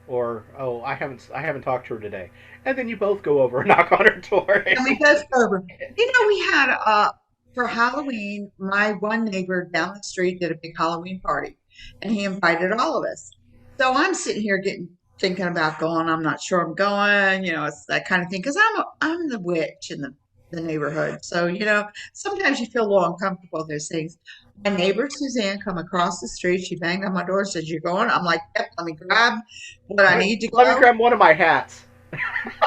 or oh, I haven't talked to her today, and then you both go over and knock on her door. And we both go over. We had for Halloween, my one neighbor down the street did a big Halloween party, and he invited all of us. So I'm sitting here getting thinking about going. I'm not sure I'm going. It's that kind of thing because I'm the witch in the neighborhood. So sometimes you feel a little uncomfortable with those things. My neighbor Suzanne come across the street. She banged on my door, said, "You going?" I'm like, "Yep, let me grab what I need to Let me go." grab one of my hats.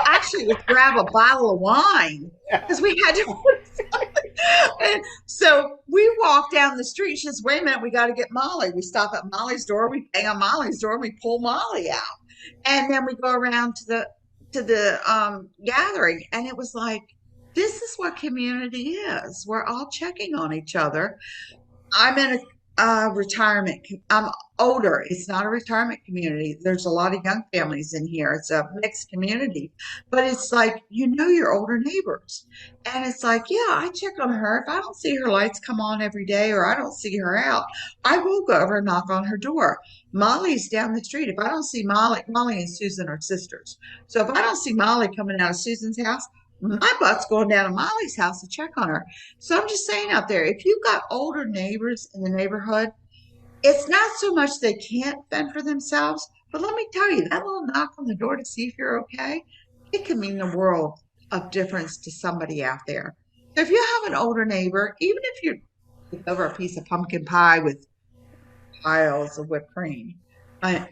Actually, it was grab a bottle of wine because we had to. And so we walk down the street. She says, "Wait a minute, we got to get Molly." We stop at Molly's door. We bang on Molly's door. And we pull Molly out, and then we go around to the gathering. And it was like, this is what community is. We're all checking on each other. I'm in a retirement. I'm older. It's not a retirement community. There's a lot of young families in here. It's a mixed community, but it's like your older neighbors, and it's like, yeah, I check on her. If I don't see her lights come on every day, or I don't see her out, I will go over and knock on her door. Molly's down the street. If I don't see Molly and Susan are sisters. So if I don't see Molly coming out of Susan's house, my butt's going down to Molly's house to check on her. So I'm just saying out there, if you've got older neighbors in the neighborhood, it's not so much they can't fend for themselves, but let me tell you, that little knock on the door to see if you're okay, it can mean the world of difference to somebody out there. So if you have an older neighbor, even if you're over a piece of pumpkin pie with piles of whipped cream,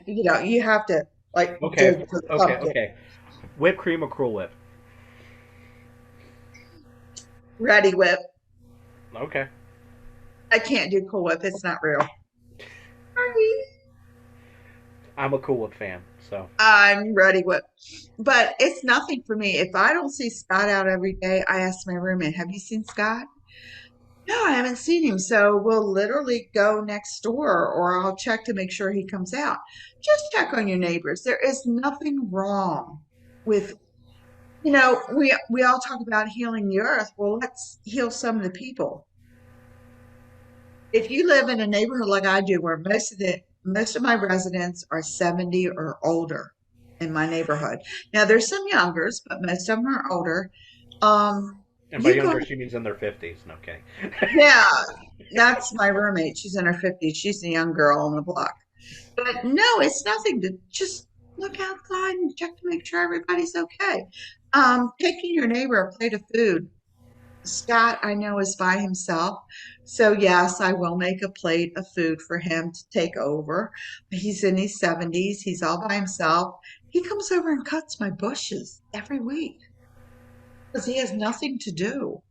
you have to like Okay, dig for the okay, pumpkin. okay. Whipped cream or Cool Whip? Ready whip. Okay. I can't do Cool Whip. It's not real. I'm a Cool Whip fan, so. I'm ready with, but it's nothing for me. If I don't see Scott out every day, I ask my roommate, "Have you seen Scott?" No, I haven't seen him. So we'll literally go next door or I'll check to make sure he comes out. Just check on your neighbors. There is nothing wrong with, we all talk about healing the earth. Well, let's heal some of the people. If you live in a neighborhood like I do, where most of my residents are 70 or older in my neighborhood. Now there's some youngers, but most of them are older. And by You go, younger, she means in their 50s. No, okay. yeah, that's my roommate. She's in her 50s. She's the young girl on the block. But no, it's nothing to just look outside and check to make sure everybody's okay. Taking your neighbor a plate of food. Scott, I know, is by himself. So, yes, I will make a plate of food for him to take over. He's in his 70s. He's all by himself. He comes over and cuts my bushes every week because he has nothing to do.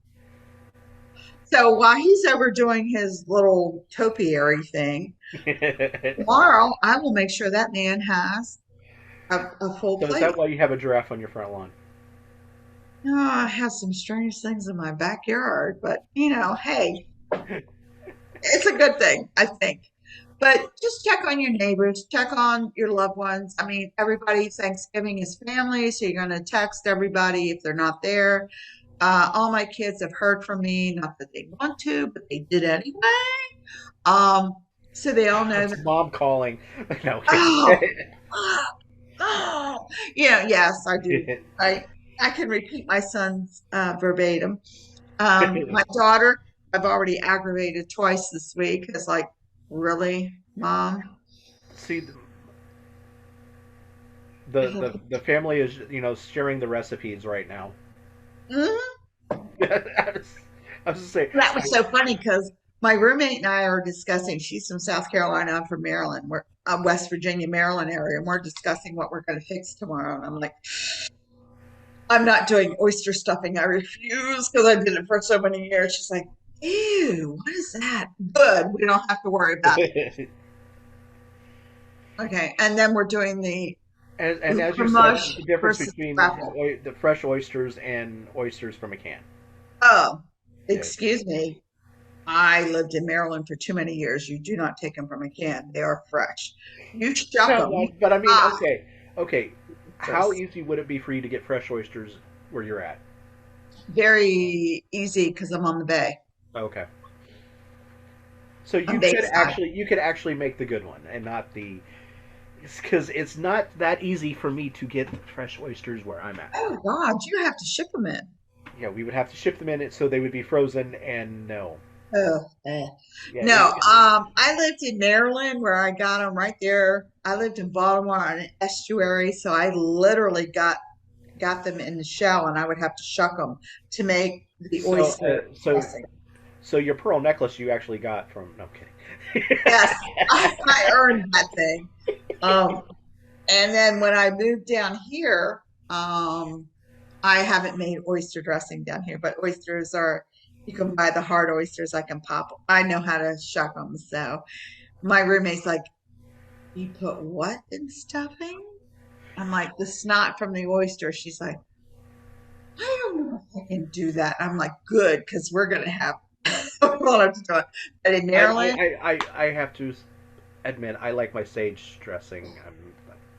So, while he's over doing his little topiary thing, tomorrow I will make sure that man has a full So is that plate. why you have a giraffe on your front lawn? I have some strange things in my backyard, but hey, it's a good thing, I think. But just check on your neighbors, check on your loved ones. I mean, everybody, Thanksgiving is family, so you're going to text everybody if they're not there. All my kids have heard from me, not that they want to, but they did anyway. Um, so they all know It's that. mom calling. No. Oh, oh, yes, I do. I can repeat my son's verbatim. My daughter, I've already aggravated twice this week. It's like, really, mom? See, the family is sharing the recipes right now. Mhm. I was just saying. That was so funny because my roommate and I are discussing. She's from South Carolina. I'm from Maryland. We're West Virginia, Maryland area, and we're discussing what we're going to fix tomorrow. And I'm like, I'm not doing oyster stuffing. I refuse because I did it for so many years. She's like, ew, what is that? Good. We don't have to worry about it. Okay. And then we're doing the And as you Uber said, mush the difference versus between scrapple. the fresh oysters and oysters from a can. Oh, Yeah. excuse me. I lived in Maryland for too many years. You do not take them from a can. They are fresh. You shuck No, them. but I mean, Ah, okay, okay. How just easy would it be for you to get fresh oysters where you're at? very easy because I'm on the bay. Okay, so I'm Bayside. you could actually make the good one and not the because it's not that easy for me to get fresh oysters where I'm at. Oh God, you have to ship them in. Yeah, we would have to ship them in so they would be frozen, and no. Oh, Yeah, no. I lived in Maryland where I got them right there. I lived in Baltimore on an estuary, so I literally got them in the shell, and I would have to shuck them to make the so oyster uh, so dressing. so your pearl necklace you actually got from? No, I'm kidding. Yes, I earned that thing. Um, and then when I moved down here, I haven't made oyster dressing down here, but oysters are, you can buy the hard oysters. I can pop 'em. I know how to shuck them. So my roommate's like, "You put what in stuffing?" I'm like, "The snot from the oyster." She's like, "I don't know if I can do that." I'm like, "Good, because we're gonna have we'll have to do it." But in I, Maryland, I have to admit I like my sage dressing.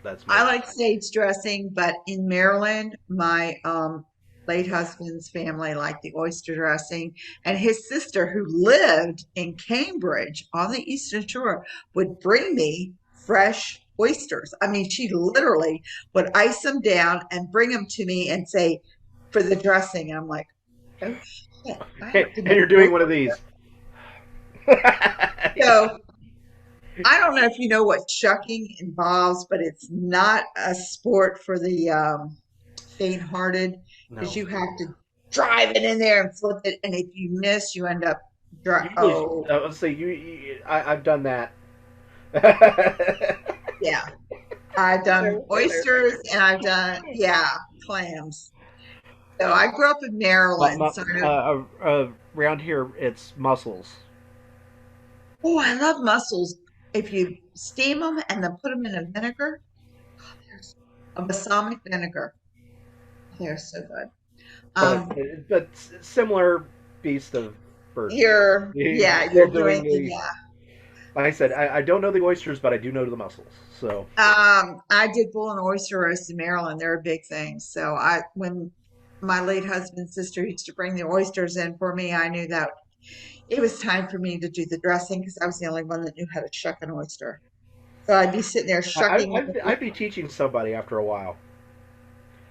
That's my I like sage dressing, but in Maryland, my late husband's family liked the oyster dressing, and his sister, who lived in Cambridge on the Eastern Shore, would bring me fresh oysters. I mean, she literally would ice them down and bring them to me and say, for the dressing. And I'm like, oh shit, I have to and make you're doing one of oyster. these. So I don't know if you know what shucking involves, but it's not a sport for the faint-hearted because No. you have to drive it in there and flip it, and if you miss, you end up Usually, oh let's say I've done that. yeah. I've done They're oysters and I've done clams. So I grew up in But Maryland, so I know. around here, it's mussels. Oh, I love mussels. If you steam them and then put them in a vinegar, there's a balsamic vinegar. They're so good. But Um, but similar beast of burden. you're Still doing doing the. Like I said, I don't know the oysters, but I do know the mussels. So I did bull and oyster roast in Maryland. They're a big thing. So when my late husband's sister used to bring the oysters in for me, I knew that it was time for me to do the dressing because I was the only one that knew how to shuck an oyster. So I'd be sitting there shucking. I'd be teaching somebody after a while.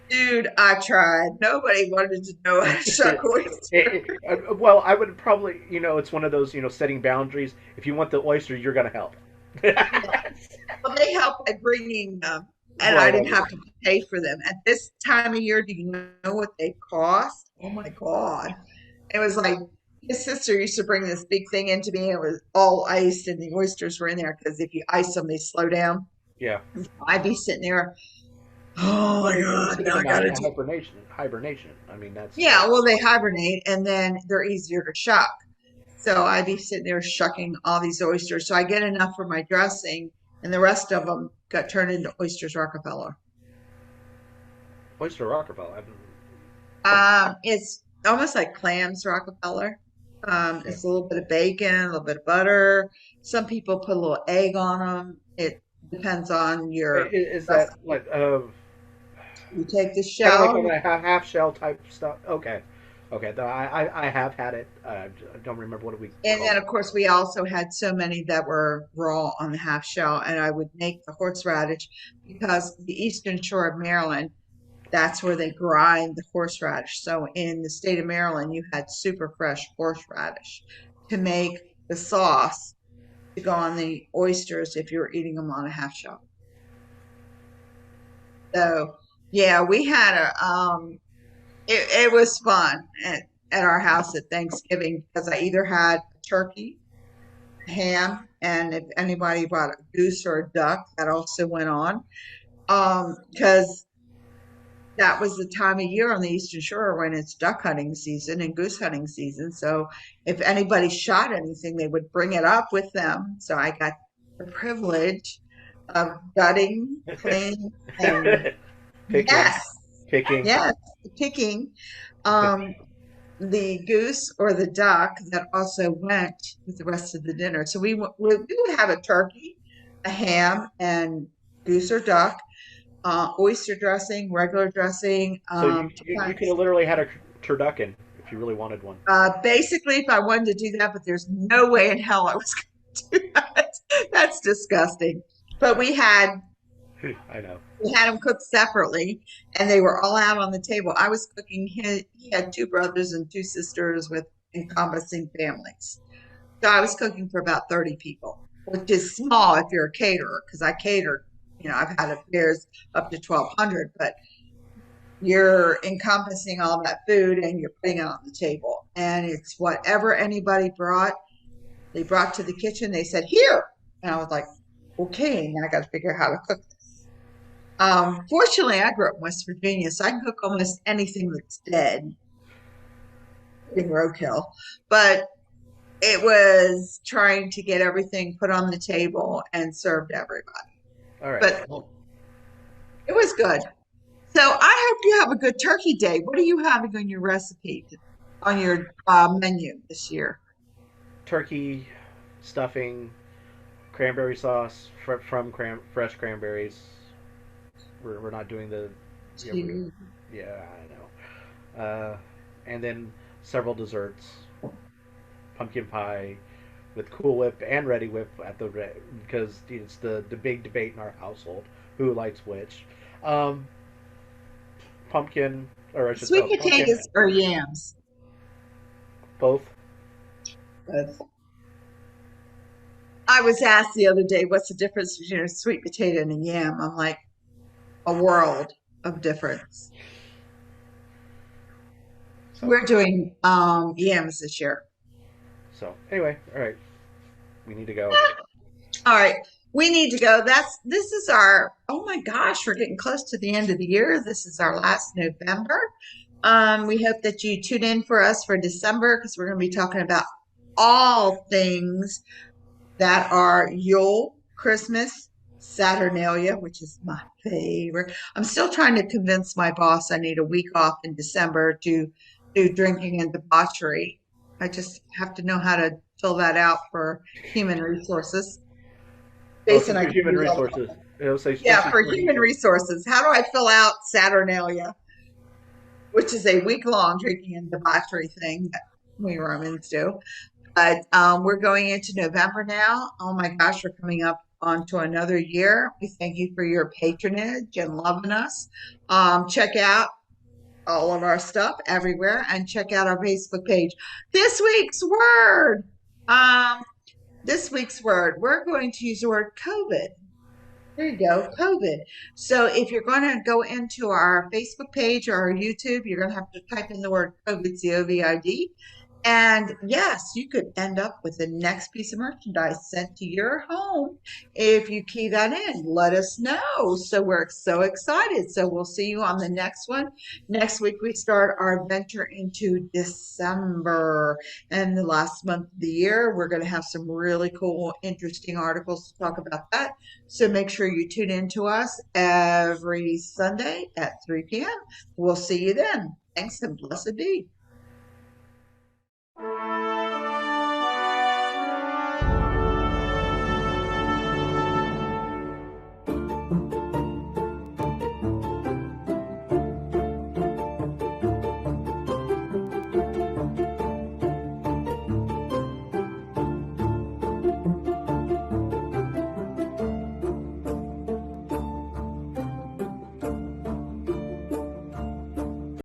Dude, I tried. Nobody wanted to know how to shuck oyster. Well, I would probably, it's one of those, setting boundaries. If you want the oyster, you're gonna help. Well, they helped by bringing them, and I Well, didn't have to pay for them. At this time of year, do you know what they cost? Oh my God. It was like his sister used to bring this big thing into me. It was all iced, and the oysters were in there because if you ice them, they slow down. yeah. I'd be sitting there, oh my Well, God, put now them I in gotta do. hibernation. Hibernation. I mean, Yeah, well, they hibernate and then they're easier to shuck. So I'd be sitting there shucking all these oysters. So I get enough for my dressing, and the rest of them got turned into oysters Rockefeller. oyster Rockefeller. It's almost like clams Rockefeller. Okay. It's a little bit of bacon, a little bit of butter. Some people put a little egg on them. It depends on your Is that recipe. like You take the kind of like shell, a half shell type stuff? Okay. Okay. I have had it. I don't remember what we and called then it. of course we also had so many that were raw on the half shell, and I would make the horseradish because the eastern shore of Maryland, that's where they grind the horseradish. So in the state of Maryland, you had super fresh horseradish to make the sauce to go on the oysters if you were eating them on a half shell. So yeah, we had it was fun at our house at Thanksgiving because I either had turkey, ham, and if anybody bought a goose or a duck, that also went on. Because that was the time of year on the Eastern Shore when it's duck hunting season and goose hunting season. So if anybody shot anything, they would bring it up with them. So I got the privilege of gutting, cleaning, and Picking, yes, picking. yes, picking um, the goose or the duck that also went with the rest of the dinner. So we would have a turkey, a ham, and goose or duck, oyster dressing, regular dressing. So you could have Sometimes, literally had a turducken if you really wanted one. basically, if I wanted to do that, but there's no way in hell I was going to do that. That's disgusting. But we had I know. We had them cooked separately, and they were all out on the table. I was cooking he had two brothers and two sisters with encompassing families. So I was cooking for about 30 people, which is small if you're a caterer, because I catered, I've had affairs up to 1,200, but you're encompassing all that food and you're putting it on the table. And it's whatever anybody brought, they brought to the kitchen, they said, here. And I was like, okay, now I got to figure out how to cook this. Fortunately, I grew up in West Virginia, so I can cook almost anything that's dead, in roadkill. But it was trying to get everything put on the table and served to everybody. All right. But Well, it was good. So I hope you have a good turkey day. What are you having on your recipe, on your menu this year? turkey, stuffing, cranberry sauce from fresh cranberries. We're not doing the yeah Gee. yeah I know. And then several desserts, pumpkin pie with Cool Whip and Ready Whip because it's the big debate in our household who likes which. Um, pumpkin or I should say Sweet pumpkin potatoes or yams? both. Both. I was asked the other day, what's the difference between a sweet potato and a yam? I'm like, a world of difference. So We're doing yams this year. so anyway, all right, we need to go. All right, we need to go. This is our, oh my gosh, we're getting close to the end of the year. This is our last November. We hope that you tune in for us for December because we're going to be talking about all things that are Yule, Christmas, Saturnalia, which is my favorite. I'm still trying to convince my boss I need a week off in December to do drinking and debauchery. I just have to know how to fill that out for human resources. Oh, Jason, since I you're can human use all the resources, it'll say since yeah, you're for human human resources. resources. How do I fill out Saturnalia, which is a week-long drinking and debauchery thing that we Romans do? But we're going into November now. Oh my gosh, we're coming up onto another year. We thank you for your patronage and loving us. Check out all of our stuff everywhere and check out our Facebook page. This week's word. Um, this week's word, we're going to use the word COVID. There you go, COVID. So if you're going to go into our Facebook page or our YouTube, you're going to have to type in the word COVID, COVID. And yes, you could end up with the next piece of merchandise sent to your home if you key that in. Let us know. So we're so excited. So we'll see you on the next one. Next week, we start our venture into December and the last month of the year. We're going to have some really cool, interesting articles to talk about that. So make sure you tune in to us every Sunday at 3 p.m. We'll see you then. Thanks and blessed be.